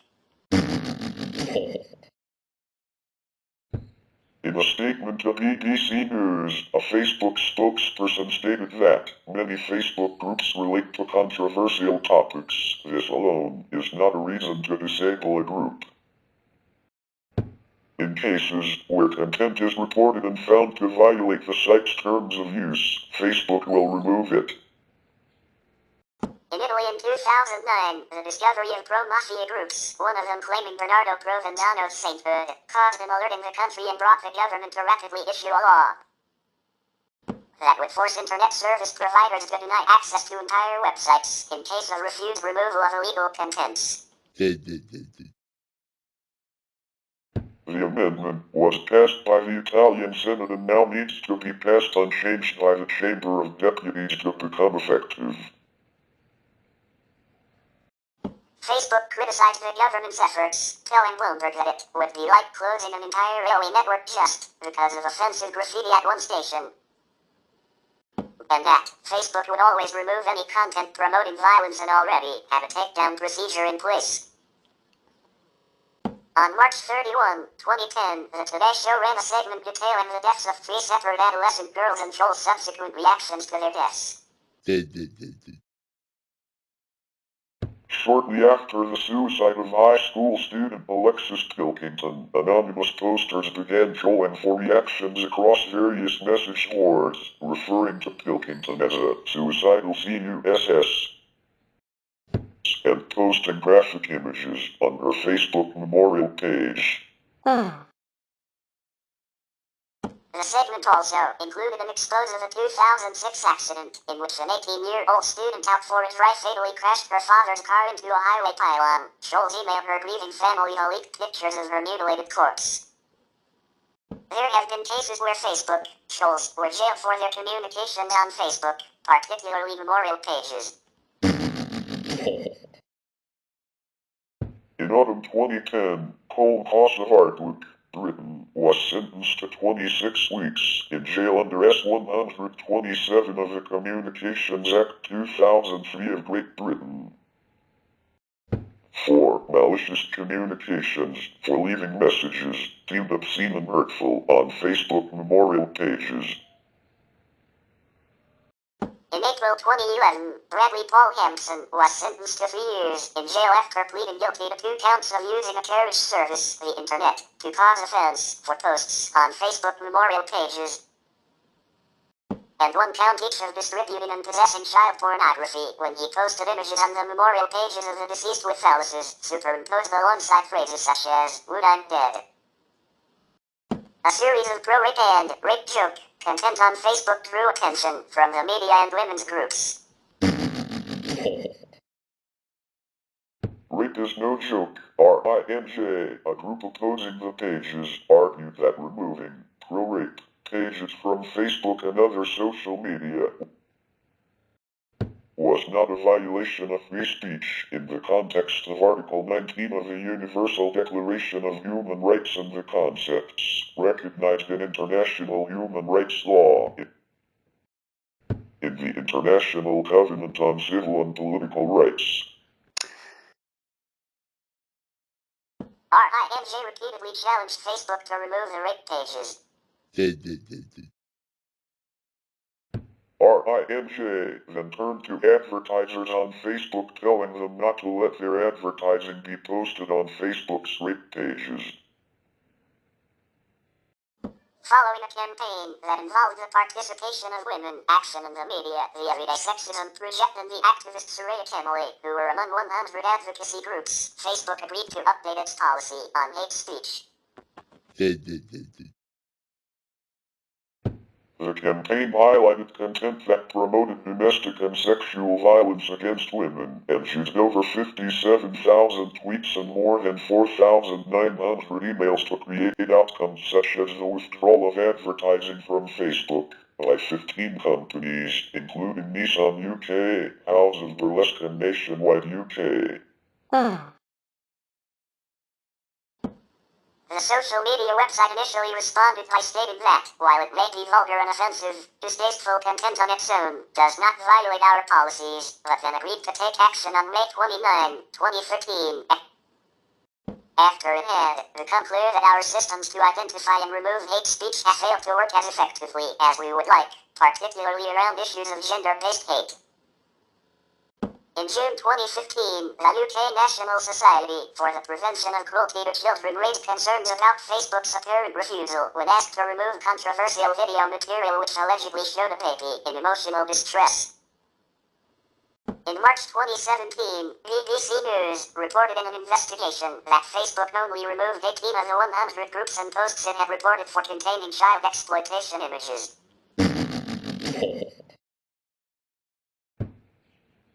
Speaker 2: In a statement to BBC News, a Facebook spokesperson stated that many Facebook groups relate to controversial topics. This alone is not a reason to disable a group. In cases where content is reported and found to violate the site's terms of use, Facebook will remove it.
Speaker 1: In Italy in 2009, the discovery of pro-mafia groups, one of them claiming Bernardo Provenzano's sainthood, caused them alerting the country and brought the government to rapidly issue a law that would force internet service providers to deny access to entire websites in case of refused removal of illegal contents.
Speaker 2: The amendment was passed by the Italian Senate and now needs to be passed unchanged by the Chamber of Deputies to become effective.
Speaker 1: Facebook criticized the government's efforts, telling Bloomberg that it would be like closing an entire railway network just because of offensive graffiti at one station. And that Facebook would always remove any content promoting violence and already had a takedown procedure in place. On March 31, 2010, the Today Show ran a segment detailing the deaths of 3 separate adolescent girls and Joel's subsequent reactions to their deaths.
Speaker 2: Shortly after the suicide of high school student Alexis Pilkington, anonymous posters began trolling for reactions across various message boards, referring to Pilkington as a suicidal CUSS, and posting graphic images on her Facebook memorial page.
Speaker 1: The segment also included an expose of a 2006 accident in which an 18-year-old student out for a drive fatally crashed her father's car into a highway pylon. Scholes emailed her grieving family the leaked pictures of her mutilated corpse. There have been cases where Facebook trolls were jailed for their communications on Facebook, particularly memorial pages.
Speaker 2: In autumn 2010, Colm Hardwick, Britain, was sentenced to 26 weeks in jail under S-127 of the Communications Act 2003 of Great Britain for malicious communications, for leaving messages deemed obscene and hurtful on Facebook memorial pages.
Speaker 1: In April 2011, Bradley Paul Hampson was sentenced to 3 years in jail after pleading guilty to 2 counts of using a terrorist service, the internet, to cause offense for posts on Facebook memorial pages, and 1 count each of distributing and possessing child pornography when he posted images on the memorial pages of the deceased with phalluses superimposed alongside phrases such as, "Would I'm dead." A series of pro-rape and rape joke content on Facebook drew attention from the media and women's groups.
Speaker 2: Rape is no joke. RINJ, a group opposing the pages, argued that removing pro-rape pages from Facebook and other social media was not a violation of free speech in the context of Article 19 of the Universal Declaration of Human Rights and the concepts recognized in international human rights law. In the International Covenant on Civil and Political Rights.
Speaker 1: RINJ repeatedly challenged Facebook to remove the rape pages.
Speaker 2: RINJ then turned to advertisers on Facebook telling them not to let their advertising be posted on Facebook's rape pages.
Speaker 1: Following a campaign that involved the participation of women, action in the media, the Everyday Sexism Project and the activist Soraya Kemally, who were among 100 advocacy groups, Facebook agreed to update its policy on hate speech.
Speaker 2: The campaign highlighted content that promoted domestic and sexual violence against women, and used over 57,000 tweets and more than 4,900 emails to create outcomes such as the withdrawal of advertising from Facebook by 15 companies, including Nissan UK, House of Burlesque and Nationwide UK.
Speaker 1: The social media website initially responded by stating that, while it may be vulgar and offensive, distasteful content on its own does not violate our policies, but then agreed to take action on May 29, 2015. After it had become clear that our systems to identify and remove hate speech have failed to work as effectively as we would like, particularly around issues of gender-based hate. In June 2015, the UK National Society for the Prevention of Cruelty to Children raised concerns about Facebook's apparent refusal when asked to remove controversial video material which allegedly showed a baby in emotional distress. In March 2017, BBC News reported in an investigation that Facebook only removed 18 of the 100 groups and posts it had reported for containing child exploitation images.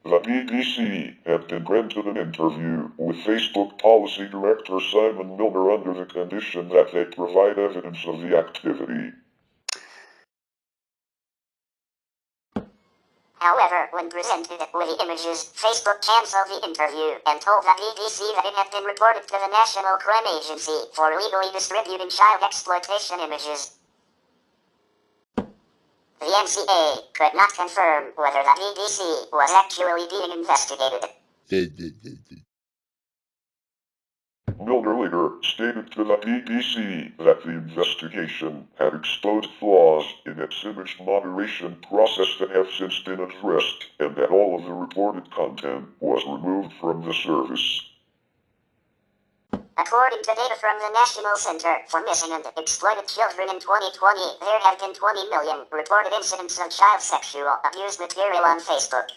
Speaker 2: The BBC had been granted an interview with Facebook Policy Director Simon Milner under the condition that they provide evidence of the activity.
Speaker 1: However, when presented with the images, Facebook cancelled the interview and told the BBC that it had been reported to the National Crime Agency for illegally distributing child exploitation images. The NCA could not confirm whether the BBC was actually being investigated.
Speaker 2: Milner later stated to the BBC that the investigation had exposed flaws in its image moderation process that have since been addressed, and that all of the reported content was removed from the service.
Speaker 1: According to data from the National Center for Missing and Exploited Children in 2020, there have been 20 million reported incidents of child sexual abuse material on Facebook.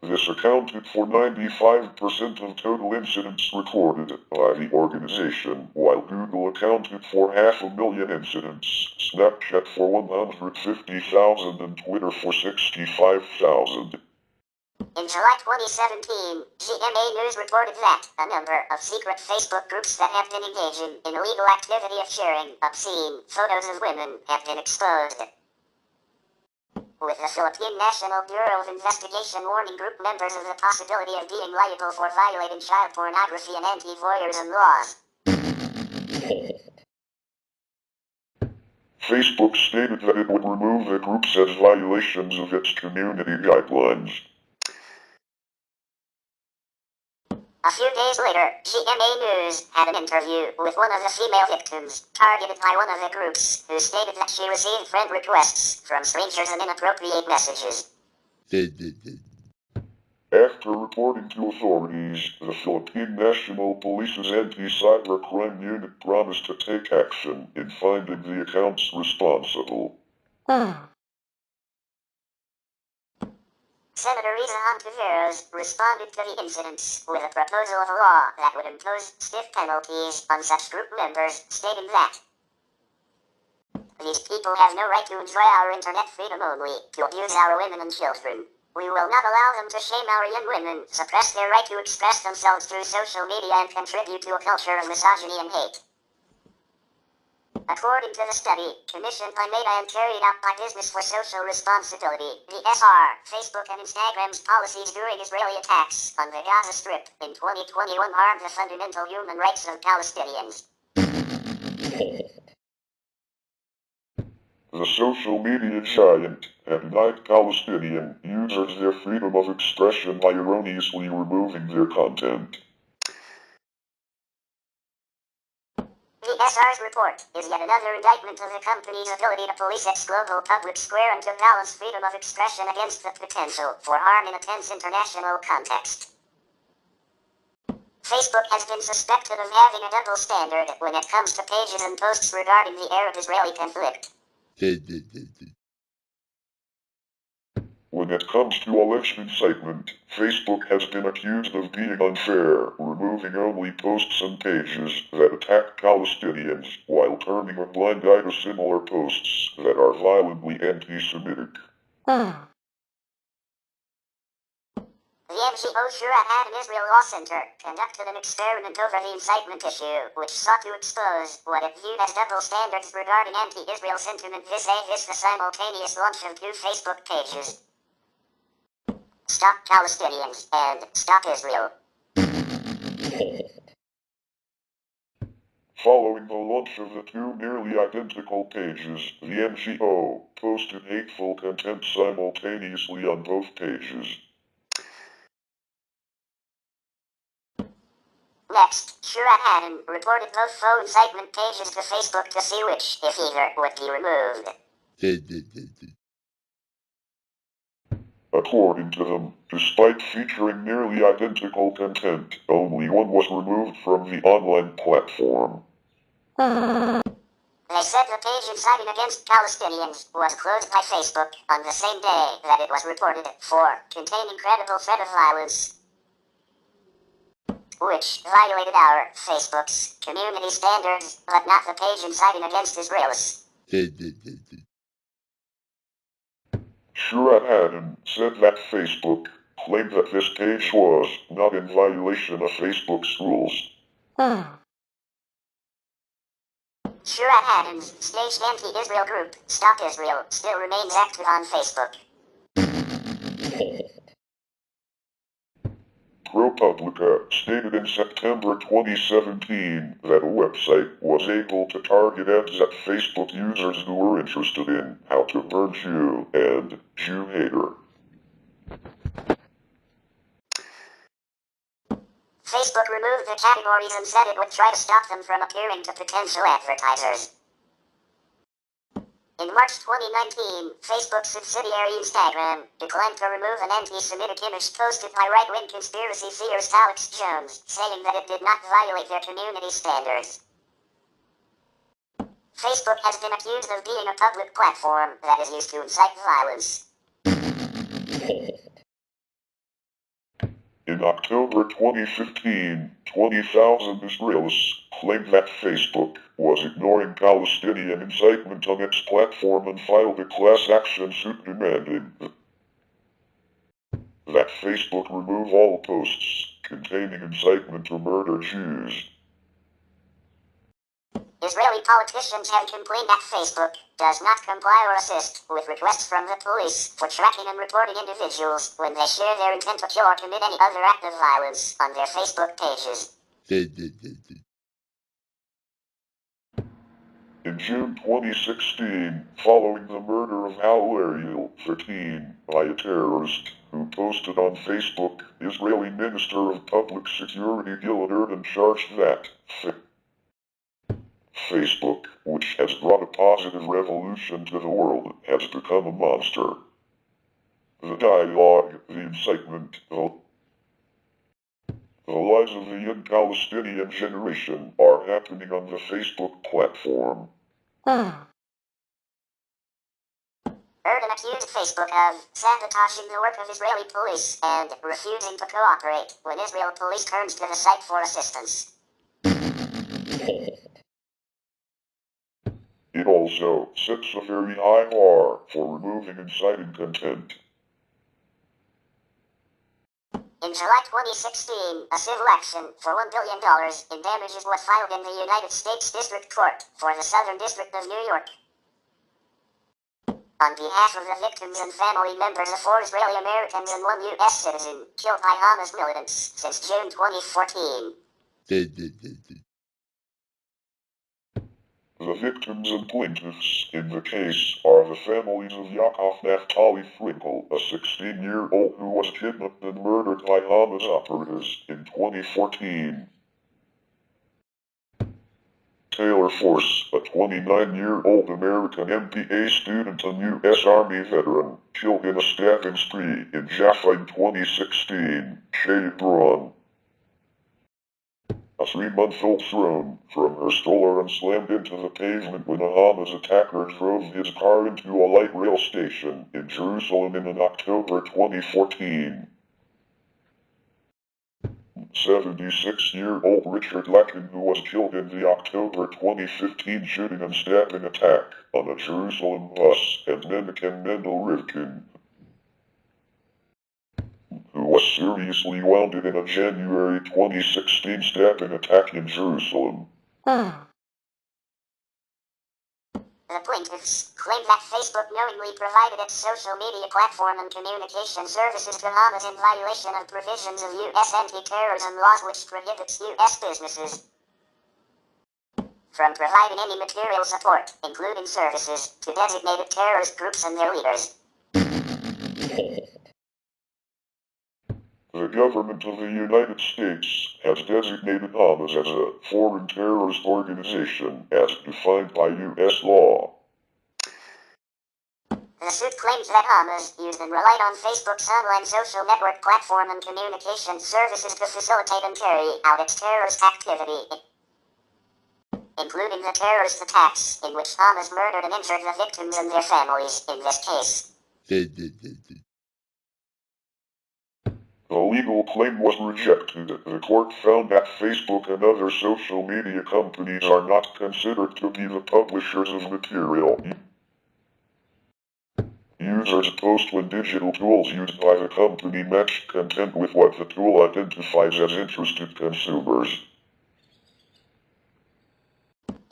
Speaker 2: This accounted for 95% of total incidents recorded by the organization, while Google accounted for 500,000 incidents, Snapchat for 150,000 and Twitter for 65,000.
Speaker 1: In July 2017, GMA News reported that a number of secret Facebook groups that have been engaging in illegal activity of sharing obscene photos of women have been exposed. With the Philippine National Bureau of Investigation warning group members of the possibility of being liable for violating child pornography and anti-voyeurism laws.
Speaker 2: Facebook stated that it would remove the groups as violations of its community guidelines.
Speaker 1: A few days later, GMA News had an interview with one of the female victims, targeted by one of the groups, who stated that she received friend requests from strangers and inappropriate messages.
Speaker 2: After reporting to authorities, the Philippine National Police's anti-cybercrime unit promised to take action in finding the accounts responsible.
Speaker 1: Senator Risa Hontiveros responded to the incidents with a proposal of a law that would impose stiff penalties on such group members, stating that these people have no right to enjoy our internet freedom only to abuse our women and children. We will not allow them to shame our young women, suppress their right to express themselves through social media, and contribute to a culture of misogyny and hate. According to the study, commissioned by Meta and carried out by Business for Social Responsibility, the SR, Facebook and Instagram's policies during Israeli attacks on the Gaza Strip in 2021 harmed the fundamental human rights of Palestinians.
Speaker 2: The social media giant had denied Palestinian users their freedom of expression by erroneously removing their content.
Speaker 1: The SR's report is yet another indictment of the company's ability to police its global public square and to balance freedom of expression against the potential for harm in a tense international context. Facebook has been suspected of having a double standard when it comes to pages and posts regarding the Arab-Israeli conflict.
Speaker 2: When it comes to election incitement, Facebook has been accused of being unfair, removing only posts and pages that attack Palestinians, while turning a blind eye to similar posts that are violently anti-Semitic.
Speaker 1: The NGO Shurat and Israel Law Center conducted an experiment over the incitement issue, which sought to expose what it viewed as double standards regarding anti-Israel sentiment vis-a-vis the simultaneous launch of two Facebook pages. Stop Palestinians and Stop Israel.
Speaker 2: Following the launch of the two nearly identical pages, the NGO posted hateful content simultaneously on both pages.
Speaker 1: Next, Shurat Haddon reported both faux incitement pages to Facebook to see which, if either, would be removed.
Speaker 2: According to them, despite featuring nearly identical content, only one was removed from the online platform.
Speaker 1: They said the page inciting against Palestinians was closed by Facebook on the same day that it was reported for containing credible threat of violence, which violated our, Facebook's, community standards, but not the page inciting against Israelis.
Speaker 2: Shurat Haddon said that Facebook claimed that this page was not in violation of Facebook's rules.
Speaker 1: Shurat Haddon's staged anti-Israel group, Stop Israel, still remains active on Facebook.
Speaker 2: ProPublica stated in September 2017 that a website was able to target ads at Facebook users who were interested in how to burn Jew and Jew hater.
Speaker 1: Facebook removed the categories and said it would try to stop them from appearing to potential advertisers. In March 2019, Facebook subsidiary Instagram declined to remove an anti-Semitic image posted by right-wing conspiracy theorist Alex Jones, saying that it did not violate their community standards. Facebook has been accused of being a public platform that is used to incite violence.
Speaker 2: In October 2015, 20,000 Israelis claimed that Facebook was ignoring Palestinian incitement on its platform and filed a class action suit demanding that Facebook remove all posts containing incitement to murder Jews.
Speaker 1: Israeli politicians have complained that Facebook does not comply or assist with requests from the police for tracking and reporting individuals when they share their intent to kill or commit any other act of violence on their Facebook pages.
Speaker 2: In June 2016, following the murder of Ariel 13 by a terrorist who posted on Facebook, Israeli Minister of Public Security Gilad Erdan charged that Facebook, which has brought a positive revolution to the world, has become a monster. The dialogue, the incitement, the lies of the young Palestinian generation are happening on the Facebook platform.
Speaker 1: Erdogan accused Facebook of sabotaging the work of Israeli police and refusing to cooperate when Israel police turns to the site for assistance.
Speaker 2: It also sets a very high bar for removing inciting content.
Speaker 1: In July 2016, a civil action for $1 billion in damages was filed in the United States District Court for the Southern District of New York. On behalf of the victims and family members of 4 Israeli Americans and 1 U.S. citizen killed by Hamas militants since June 2014.
Speaker 2: The victims and plaintiffs in the case are the families of Yaakov Naftali Frankel, a 16-year-old who was kidnapped and murdered by Hamas operatives in 2014. Taylor Force, a 29-year-old American MBA student and U.S. Army veteran, killed in a stabbing spree in Jaffa in 2016. Hebron. A 3-month-old thrown from her stroller and slammed into the pavement when a Hamas attacker drove his car into a light rail station in Jerusalem in October 2014. 76-year-old Richard Lakin, who was killed in the October 2015 shooting and stabbing attack on a Jerusalem bus, and Menachem Mendel Rivkin, who was seriously wounded in a January 2016 stabbing attack in Jerusalem.
Speaker 1: The plaintiffs claim that Facebook knowingly provided its social media platform and communication services to Hamas in violation of provisions of U.S. anti-terrorism laws which prohibits U.S. businesses from providing any material support, including services, to designated terrorist groups and their leaders.
Speaker 2: The government of the United States has designated Hamas as a foreign terrorist organization as defined by U.S. law.
Speaker 1: The suit claims that Hamas used and relied on Facebook's online social network platform and communication services to facilitate and carry out its terrorist activity, including the terrorist attacks in which Hamas murdered and injured the victims and their families in this case.
Speaker 2: The legal claim was rejected. The court found that Facebook and other social media companies are not considered to be the publishers of material. Users post when digital tools used by the company match content with what the tool identifies as interested consumers.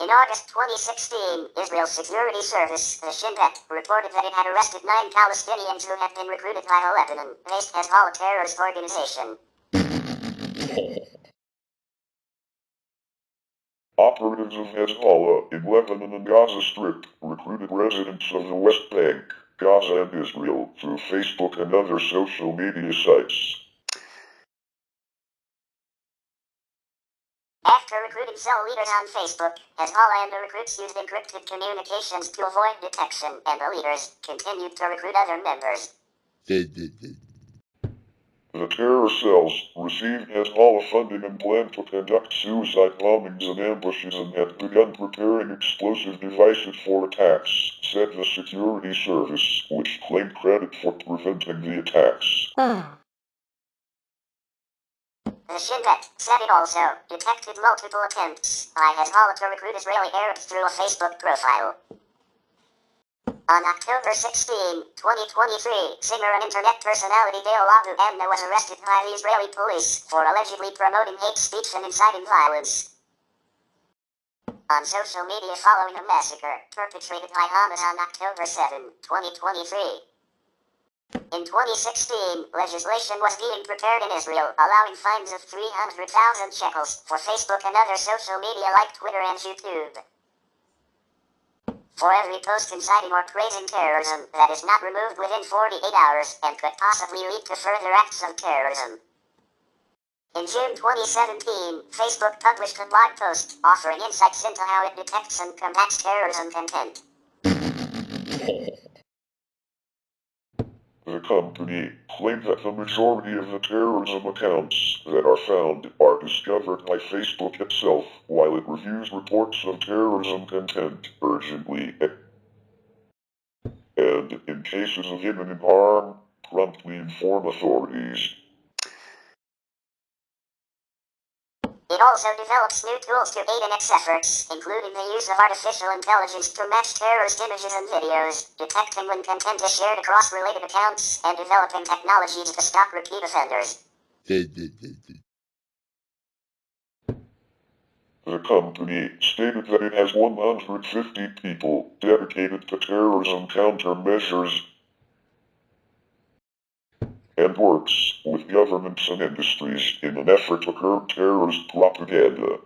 Speaker 1: In August 2016, Israel's security service, the Shin Bet, reported that it had arrested 9 Palestinians who had been recruited by a Lebanon-based Hezbollah terrorist organization.
Speaker 2: Operatives of Hezbollah in Lebanon and Gaza Strip recruited residents of the West Bank, Gaza and Israel through Facebook and other social media sites.
Speaker 1: recruiting cell leaders on Facebook, as Hollander recruits used encrypted communications to avoid detection, and the leaders continued to recruit other members.
Speaker 2: The terror cells received Hezbollah funding and planned to conduct suicide bombings and ambushes and had begun preparing explosive devices for attacks, said the security service, which claimed credit for preventing the attacks.
Speaker 1: The Shin Bet said it also detected multiple attempts by Hezbollah to recruit Israeli Arabs through a Facebook profile. On October 16, 2023, singer and internet personality TaBNWNE was arrested by the Israeli police for allegedly promoting hate speech and inciting violence on social media following a massacre perpetrated by Hamas on October 7, 2023. In 2016, legislation was being prepared in Israel, allowing fines of 300,000 shekels for Facebook and other social media like Twitter and YouTube for every post inciting or praising terrorism that is not removed within 48 hours and could possibly lead to further acts of terrorism. In June 2017, Facebook published a blog post offering insights into how it detects and combats terrorism content.
Speaker 2: The company claimed that the majority of the terrorism accounts that are found are discovered by Facebook itself, while it reviews reports of terrorism content urgently and, in cases of imminent harm, promptly inform authorities.
Speaker 1: It also develops new tools to aid in its efforts, including the use of artificial intelligence to match terrorist images and videos, detecting when content is shared across related accounts, and developing technologies to stop repeat offenders.
Speaker 2: The company stated that it has 150 people dedicated to terrorism countermeasures and works with governments and industries in an effort to curb terrorist propaganda.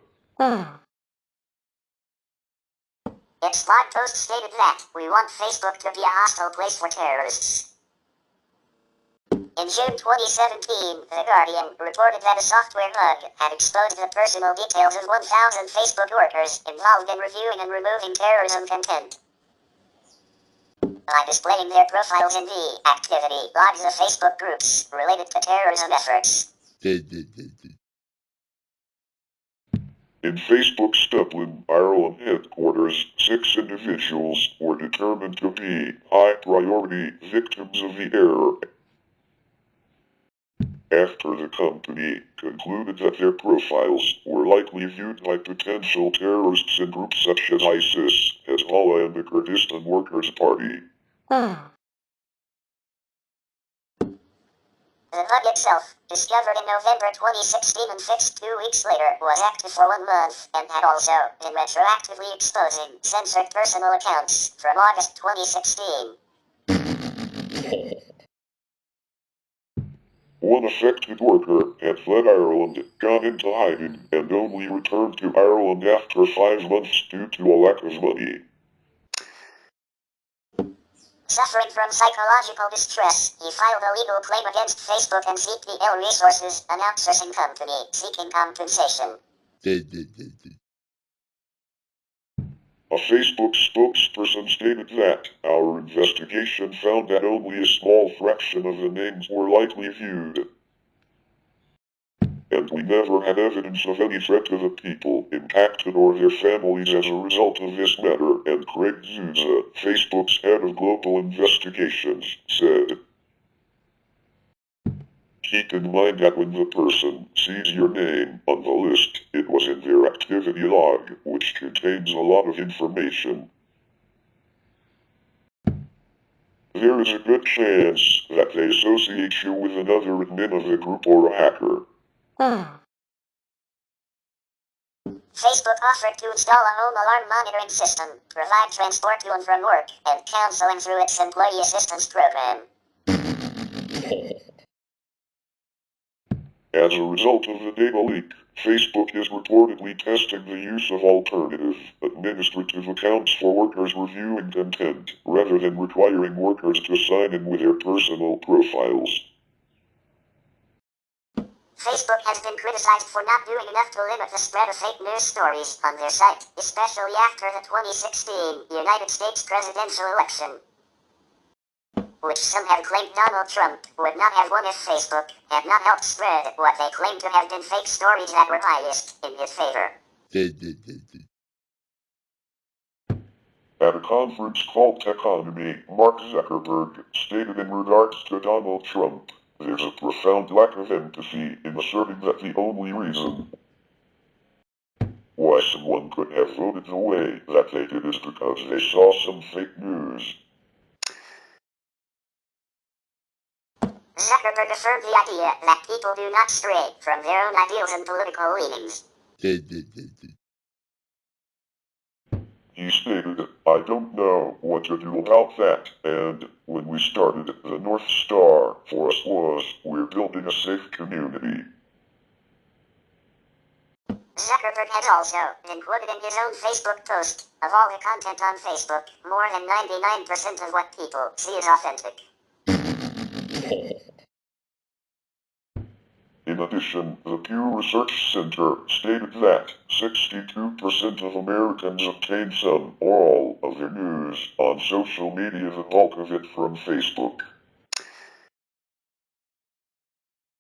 Speaker 1: Its blog post stated that, "We want Facebook to be a hostile place for terrorists." In June 2017, The Guardian reported that a software bug had exposed the personal details of 1,000 Facebook workers involved in reviewing and removing terrorism content by displaying their profiles in the activity logs of Facebook groups related to terrorism efforts.
Speaker 2: In Facebook's Dublin, Ireland headquarters, 6 individuals were determined to be high-priority victims of the error after the company concluded that their profiles were likely viewed by potential terrorists in groups such as ISIS, Hezbollah, and the Kurdistan Workers' Party.
Speaker 1: The bug itself, discovered in November 2016 and fixed 2 weeks later, was active for 1 month and had also been retroactively exposing censored personal accounts from August 2016.
Speaker 2: One affected worker had fled Ireland, gone into hiding, and only returned to Ireland after 5 months due to a lack of money.
Speaker 1: Suffering from psychological distress, he filed a legal claim against Facebook and CPL Resources, an outsourcing company, seeking compensation.
Speaker 2: A Facebook spokesperson stated that, "Our investigation found that only a small fraction of the names were likely viewed, and we never had evidence of any threat to the people impacted or their families as a result of this matter," and Craig Zouza, Facebook's head of global investigations, said. Keep in mind that when the person sees your name on the list, it was in their activity log, which contains a lot of information. There is a good chance that they associate you with another admin of the group or a hacker.
Speaker 1: Facebook offered to install a home alarm monitoring system, provide transport to and from work, and counseling through its employee assistance program.
Speaker 2: As a result of the data leak, Facebook is reportedly testing the use of alternative, administrative accounts for workers reviewing content, rather than requiring workers to sign in with their personal profiles.
Speaker 1: Facebook has been criticized for not doing enough to limit the spread of fake news stories on their site, especially after the 2016 United States presidential election, which some have claimed Donald Trump would not have won if Facebook had not helped spread what they claimed to have been fake stories that were biased in his favor.
Speaker 2: At a conference called TaBNWNE, Mark Zuckerberg stated in regards to Donald Trump, "There's a profound lack of empathy in asserting that the only reason why someone could have voted the way that they did is because they saw some fake news."
Speaker 1: Zuckerberg affirmed the idea that people do not stray from their own ideals and political leanings.
Speaker 2: He stated, "I don't know what to do about that, and when we started, the North Star for us was, we're building a safe community."
Speaker 1: Zuckerberg has also been quoted in his own Facebook post, "Of all the content on Facebook, more than 99% of what people see is authentic."
Speaker 2: In addition, the Pew Research Center stated that 62% of Americans obtain some or all of their news on social media, the bulk of it from Facebook.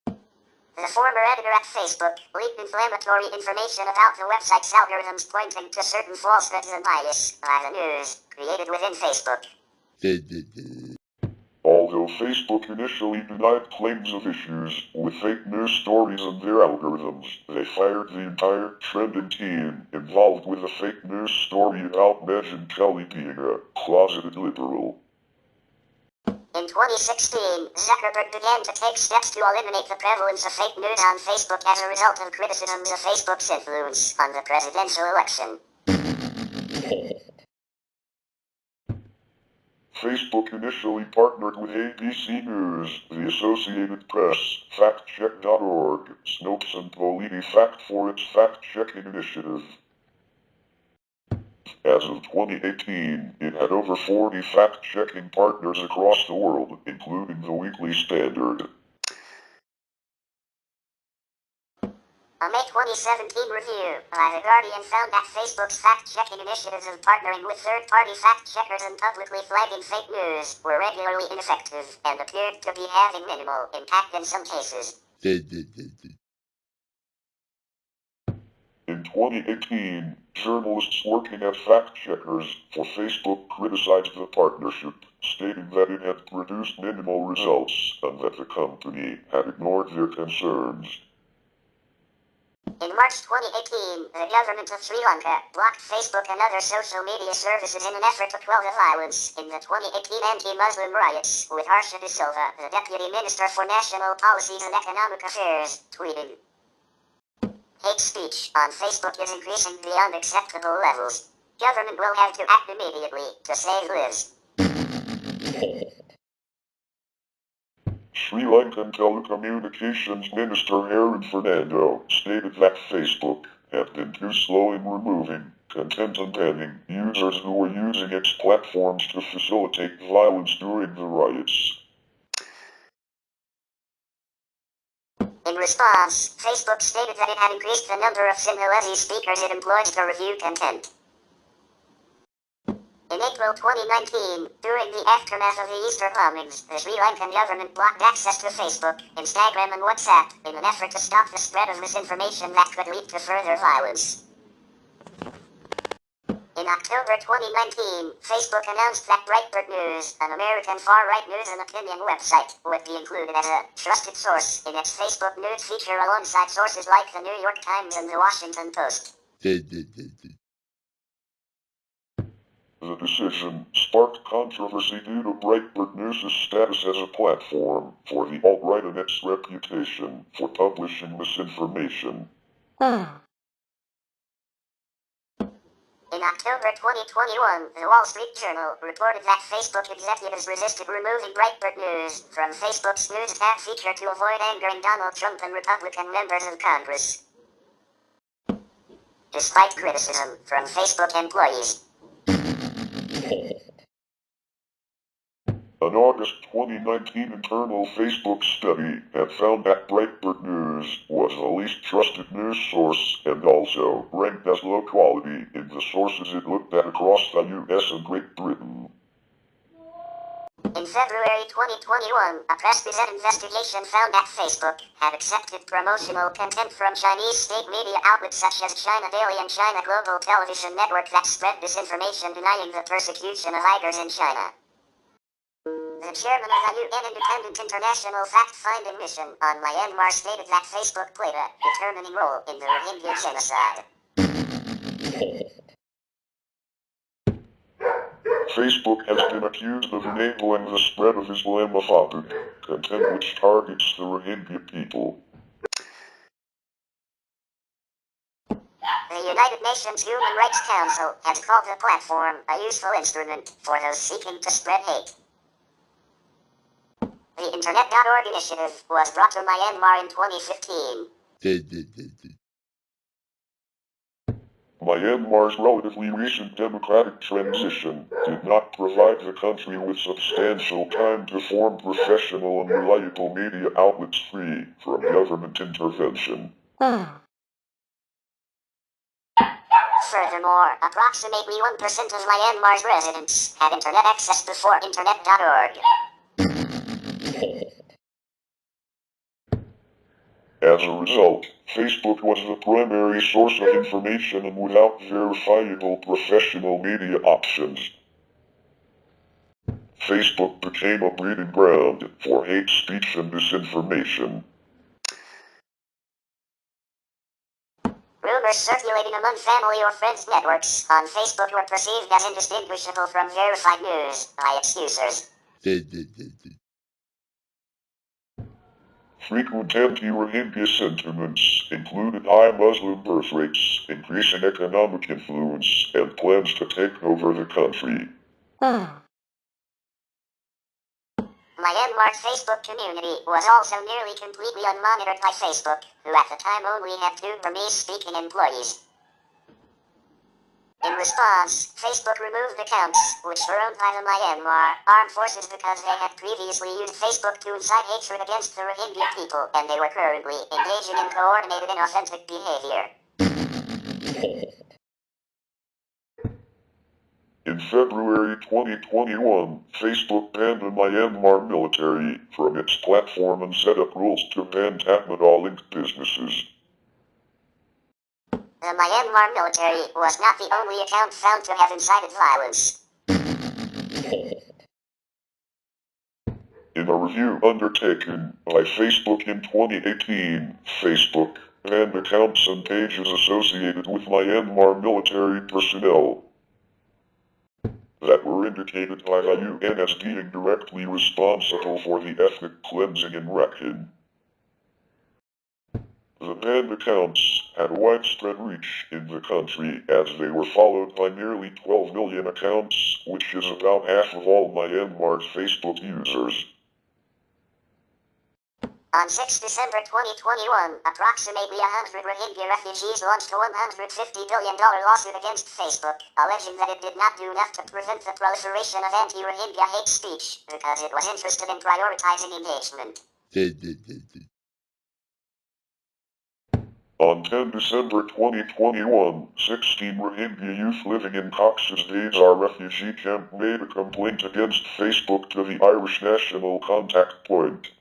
Speaker 1: The former editor at Facebook leaked inflammatory information about the website's algorithms pointing to certain falsehoods and bias by the news created within Facebook.
Speaker 2: Although Facebook initially denied claims of issues with fake news stories and their algorithms, they fired the entire trending team involved with a fake news story about Megyn Kelly being a closeted liberal.
Speaker 1: In 2016, Zuckerberg began to take steps to eliminate the prevalence of fake news on Facebook as a result of criticisms of Facebook's influence on the presidential election.
Speaker 2: Facebook initially partnered with ABC News, the Associated Press, FactCheck.org, Snopes and PolitiFact for its fact-checking initiative. As of 2018, it had over 40 fact-checking partners across the world, including the Weekly Standard.
Speaker 1: A May 2017 review by The Guardian found that Facebook's fact-checking initiatives of partnering with third-party fact-checkers and publicly flagging fake news were regularly ineffective and appeared to be having minimal impact in some cases.
Speaker 2: In 2018, journalists working as fact-checkers for Facebook criticized the partnership, stating that it had produced minimal results and that the company had ignored their concerns.
Speaker 1: In March 2018, the government of Sri Lanka blocked Facebook and other social media services in an effort to quell the violence in the 2018 anti-Muslim riots, with Harsha De Silva, the Deputy Minister for National Policies and Economic Affairs, tweeting, "Hate speech on Facebook is increasing beyond acceptable levels. Government will have to act immediately to save lives."
Speaker 2: Sri Lankan Telecommunications Minister Aaron Fernando stated that Facebook had been too slow in removing content and banning users who were using its platforms to facilitate violence during the riots.
Speaker 1: In response, Facebook stated that it had increased the number of Sinhalese speakers it employs to review content. In April 2019, during the aftermath of the Easter bombings, the Sri Lankan government blocked access to Facebook, Instagram and WhatsApp in an effort to stop the spread of misinformation that could lead to further violence. In October 2019, Facebook announced that Breitbart News, an American far-right news and opinion website, would be included as a trusted source in its Facebook news feature alongside sources like the New York Times and the Washington Post.
Speaker 2: The decision sparked controversy due to Breitbart News' status as a platform for the alt-right and its reputation for publishing misinformation.
Speaker 1: In October 2021, the Wall Street Journal reported that Facebook executives resisted removing Breitbart News from Facebook's News tab feature to avoid angering Donald Trump and Republican members of Congress. Despite criticism from Facebook employees,
Speaker 2: An August 2019 internal Facebook study had found that Breitbart News was the least trusted news source and also ranked as low quality in the sources it looked at across the US and Great Britain.
Speaker 1: In February 2021, a press gazette investigation found that Facebook had accepted promotional content from Chinese state media outlets such as China Daily and China Global Television Network that spread disinformation denying the persecution of Uyghurs in China. The chairman of the UN Independent International Fact-Finding Mission on Myanmar stated that Facebook played a determining role in the Rohingya genocide.
Speaker 2: Facebook has been accused of enabling the spread of Islamophobic content which targets the Rohingya people.
Speaker 1: The United Nations Human Rights Council has called the platform a useful instrument for those seeking to spread hate. The Internet.org initiative was brought to Myanmar in 2015.
Speaker 2: Myanmar's relatively recent democratic transition did not provide the country with substantial time to form professional and reliable media outlets free from government intervention.
Speaker 1: Furthermore, approximately 1% of Myanmar's residents had internet access before Internet.org.
Speaker 2: As a result, Facebook was the primary source of information and without verifiable professional media options. Facebook became a breeding ground for hate speech and disinformation.
Speaker 1: Rumors circulating among family or friends networks on Facebook were perceived as indistinguishable from verified news by its users.
Speaker 2: Frequent anti-Rohingya sentiments included high Muslim birth rates, increasing economic influence, and plans to take over the country.
Speaker 1: Myanmar's Facebook community was also nearly completely unmonitored by Facebook, who at the time only had 2 Burmese-speaking employees. In response, Facebook removed accounts, which were owned by the Myanmar Armed Forces because they had previously used Facebook to incite hatred against the Rohingya people, and they were currently engaging in coordinated inauthentic behavior.
Speaker 2: In February 2021, Facebook banned the Myanmar military from its platform and set up rules to ban TaBNWNE-linked businesses.
Speaker 1: The Myanmar military was not the only account found to have incited violence.
Speaker 2: In a review undertaken by Facebook in 2018, Facebook banned accounts and pages associated with Myanmar military personnel that were indicated by the UN as being directly responsible for the ethnic cleansing in Rakhine. The banned accounts had widespread reach in the country as they were followed by nearly 12 million accounts, which is about half of all Myanmar's Facebook users.
Speaker 1: On 6 December 2021, approximately 100 Rohingya refugees launched a $150 billion lawsuit against Facebook, alleging that it did not do enough to prevent the proliferation of anti-Rohingya hate speech, because it was interested in prioritizing engagement.
Speaker 2: On 10 December 2021, 16 Rohingya youth living in Cox's Bazar refugee camp made a complaint against Facebook to the Irish National Contact Point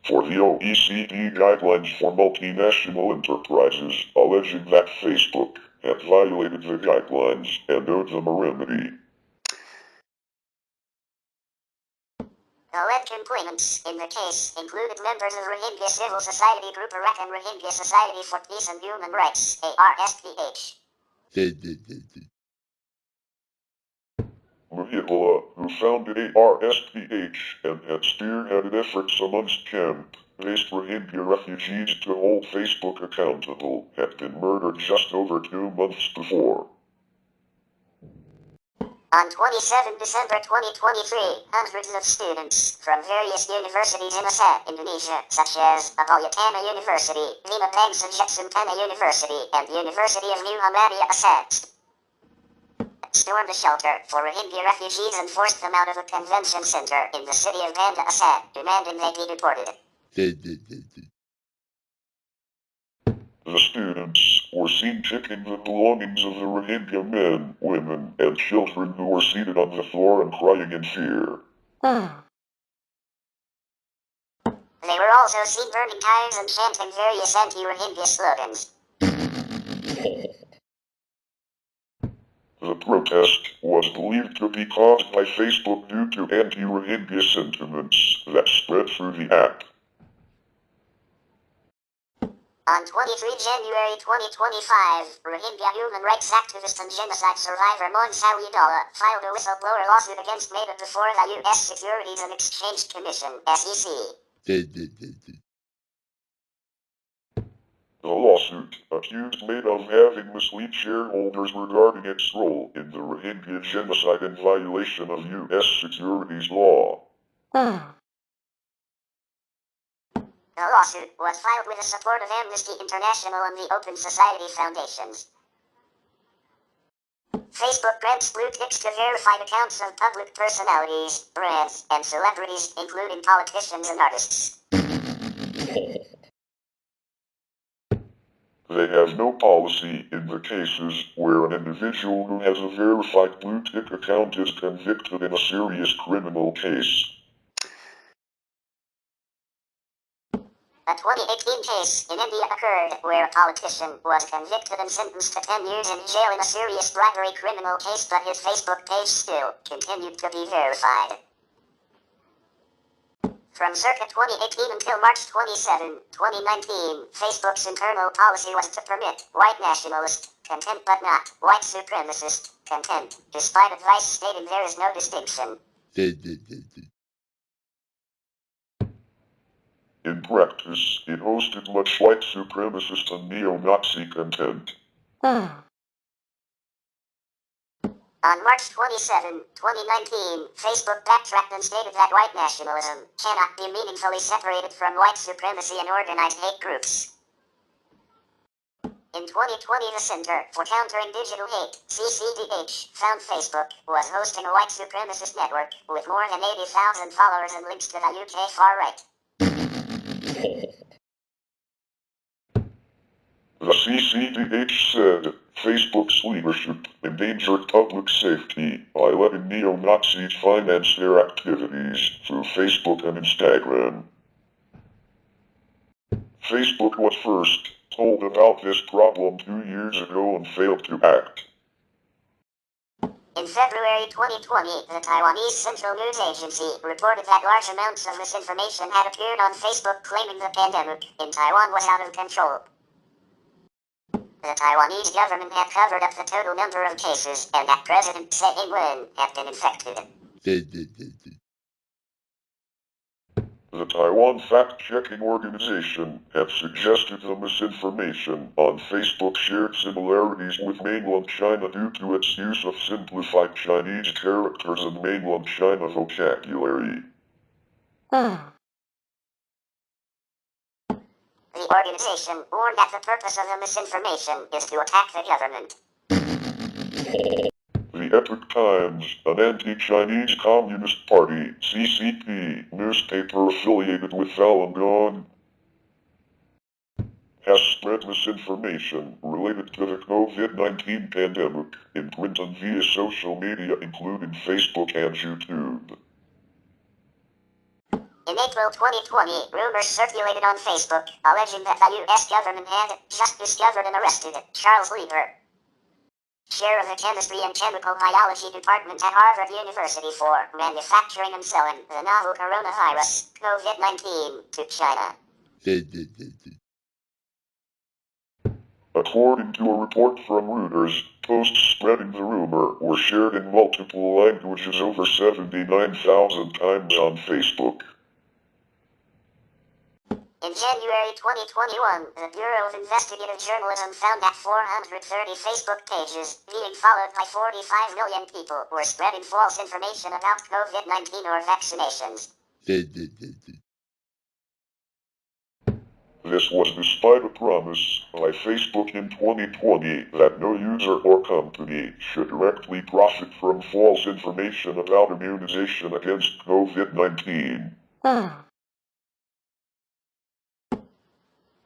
Speaker 2: for the OECD guidelines for multinational enterprises, alleging that Facebook had violated the guidelines and owed them a remedy.
Speaker 1: The lead complainants in the case included members of Rohingya civil society group Arakan Rohingya Society for Peace and Human Rights, ARSPH.
Speaker 2: Mahila, who founded ARSPH and had spearheaded efforts amongst camp-based Rohingya refugees to hold Facebook accountable, had been murdered just over 2 months before.
Speaker 1: On 27 December 2023, hundreds of students from various universities in Aceh, Indonesia, such as Apoyatana University, Lima Bangsa University, and the University of New Hamadiya Aceh, stormed a shelter for Rohingya refugees and forced them out of a convention center in the city of Banda Aceh, demanding they be deported.
Speaker 2: The students were seen picking the belongings of the Rohingya men, women, and children who were seated on the floor and crying in fear.
Speaker 1: They were also seen burning tires and chanting various anti-Rohingya slogans.
Speaker 2: The protest was believed to be caused by Facebook due to anti-Rohingya sentiments that spread through the app.
Speaker 1: On 23 January 2025, Rohingya human rights activist and genocide survivor Mon Salidala filed a whistleblower lawsuit against Meta before the U.S. Securities and Exchange Commission, SEC.
Speaker 2: The lawsuit accused Meta of having misled shareholders regarding its role in the Rohingya genocide in violation of U.S. securities law.
Speaker 1: The lawsuit was filed with the support of Amnesty International and the Open Society Foundations. Facebook grants blue ticks to verified accounts of public personalities, brands, and celebrities, including politicians and artists.
Speaker 2: They have no policy in the cases where an individual who has a verified blue tick account is convicted in a serious criminal case.
Speaker 1: A 2018 case in India occurred where a politician was convicted and sentenced to 10 years in jail in a serious bribery criminal case, but his Facebook page still continued to be verified. From circa 2018 until March 27, 2019, Facebook's internal policy was to permit white nationalist content but not white supremacist content, despite advice stating there is no distinction.
Speaker 2: In practice, it hosted much white supremacist and neo-Nazi content.
Speaker 1: On March 27, 2019, Facebook backtracked and stated that white nationalism cannot be meaningfully separated from white supremacy and organized hate groups. In 2020, the Center for Countering Digital Hate, CCDH, found Facebook was hosting a white supremacist network with more than 80,000 followers and links to the UK far-right.
Speaker 2: The CCDH said Facebook's leadership endangered public safety by letting neo-Nazis finance their activities through Facebook and Instagram. Facebook was first told about this problem 2 years ago and failed to act.
Speaker 1: In February 2020, the Taiwanese Central News Agency reported that large amounts of misinformation had appeared on Facebook claiming the pandemic in Taiwan was out of control. The Taiwanese government had covered up the total number of cases and that President TaBNWNE had been infected.
Speaker 2: The Taiwan fact-checking organization had suggested the misinformation on Facebook shared similarities with mainland China due to its use of simplified Chinese characters and mainland China vocabulary.
Speaker 1: The organization warned that the purpose of the misinformation is to attack the government.
Speaker 2: The Epoch Times, an anti-Chinese Communist Party (CCP) newspaper affiliated with Falun Gong, has spread misinformation related to the COVID-19 pandemic in print and via social media including Facebook and YouTube.
Speaker 1: In April 2020, rumors circulated on Facebook alleging that the U.S. government had just discovered and arrested Charles Lieber, chair of the Chemistry and Chemical Biology Department at Harvard University, for manufacturing and selling the novel coronavirus, COVID-19, to China.
Speaker 2: According to a report from Reuters, posts spreading the rumor were shared in multiple languages over 79,000 times on Facebook.
Speaker 1: In January 2021, the Bureau of Investigative Journalism found that 430 Facebook pages, being followed by 45 million people, were spreading false information about COVID-19 or vaccinations.
Speaker 2: This was despite a promise by Facebook in 2020 that no user or company should directly profit from false information about immunization against COVID-19.
Speaker 1: A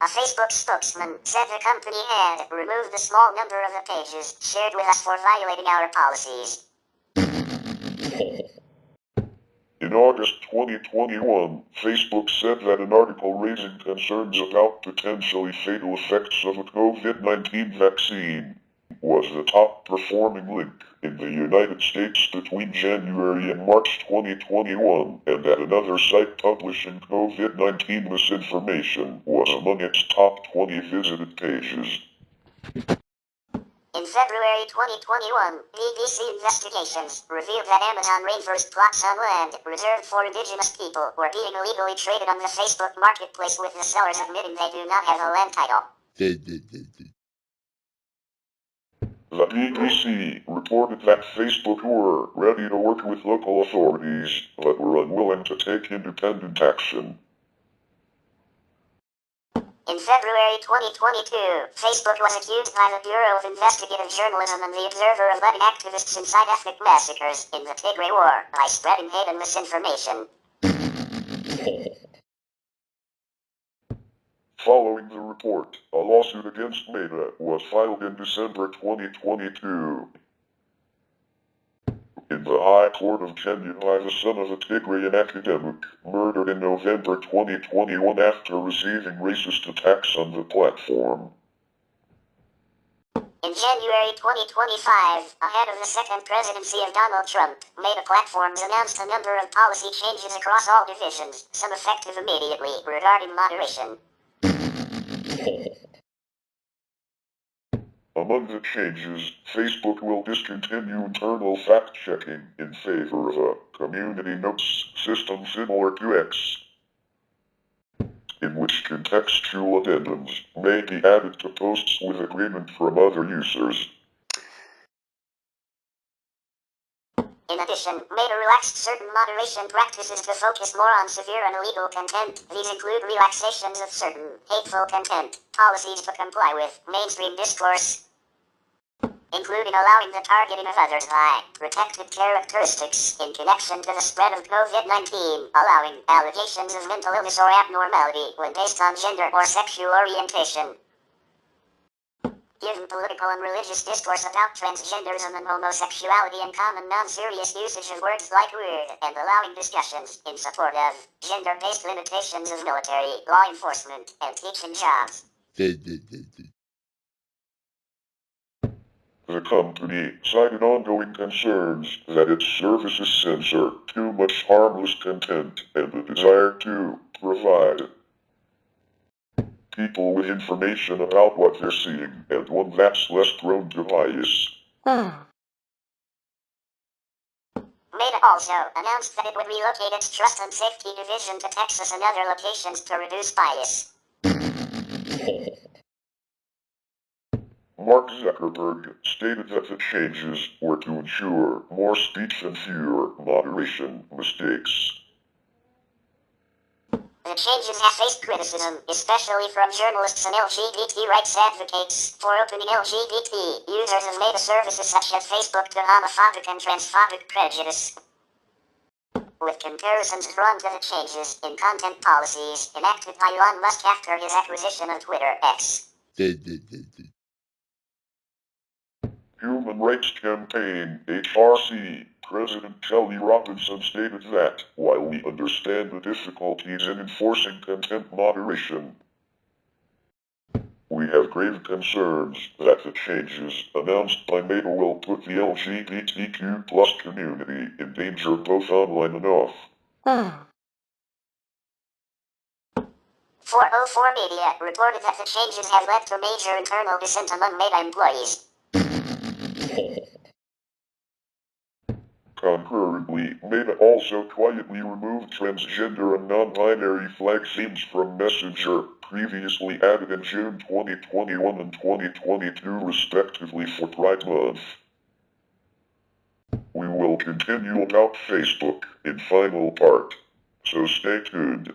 Speaker 1: Facebook spokesman said the company had removed a small number of the pages shared with us for violating our policies.
Speaker 2: In August 2021, Facebook said that an article raising concerns about potentially fatal effects of a COVID-19 vaccine was the top performing link in the United States between January and March 2021, and that another site publishing COVID-19 misinformation was among its top 20 visited pages.
Speaker 1: In February 2021, BBC investigations revealed that Amazon rainforest plots on land reserved for indigenous people were being illegally traded on the Facebook marketplace, with the sellers admitting they do not have a land title.
Speaker 2: The BBC reported that Facebook were ready to work with local authorities, but were unwilling to take independent action.
Speaker 1: In February 2022, Facebook was accused by the Bureau of Investigative Journalism and the Observer of letting activists incite ethnic massacres in the Tigray War by spreading hate and misinformation.
Speaker 2: Following the report, a lawsuit against Meta was filed in December 2022 in the High Court of Kenya by the son of a Tigrayan academic, murdered in November 2021 after receiving racist attacks on the platform.
Speaker 1: In January 2025, ahead of the second presidency of Donald Trump, Meta Platforms announced a number of policy changes across all divisions, some effective immediately, regarding moderation.
Speaker 2: Among the changes, Facebook will discontinue internal fact-checking in favor of a community notes system similar to X, in which contextual addendums may be added to posts with agreement from other users.
Speaker 1: In addition, Meta relaxed certain moderation practices to focus more on severe and illegal content. These include relaxations of certain hateful content, policies to comply with mainstream discourse, including allowing the targeting of others by protected characteristics in connection to the spread of COVID-19, allowing allegations of mental illness or abnormality when based on gender or sexual orientation, given political and religious discourse about transgenderism and homosexuality and common non-serious usage of words like weird, and allowing discussions in support of gender-based limitations of military, law enforcement, and teaching jobs.
Speaker 2: The company cited ongoing concerns that its services censor too much harmless content and the desire to provide people with information about what they're seeing, and one that's less prone to bias.
Speaker 1: Meta also announced that it would relocate its Trust and Safety Division to Texas and other locations to reduce bias.
Speaker 2: Mark Zuckerberg stated that the changes were to ensure more speech and fewer moderation mistakes.
Speaker 1: The changes have faced criticism, especially from journalists and LGBT rights advocates, for opening LGBT users of Meta services such as Facebook to homophobic and transphobic prejudice, with comparisons drawn to the changes in content policies enacted by Elon Musk after his acquisition of Twitter X.
Speaker 2: Human Rights Campaign, HRC, President Kelly Robinson stated that, while we understand the difficulties in enforcing content moderation, we have grave concerns that the changes announced by Meta will put the LGBTQ+ community in danger both online and off.
Speaker 1: 404 Media reported that the changes have led to major internal dissent among Meta employees.
Speaker 2: Concurrently, Meta also quietly removed transgender and non-binary flag themes from Messenger, previously added in June 2021 and 2022 respectively for Pride Month. We will continue about Facebook in final part, so stay tuned.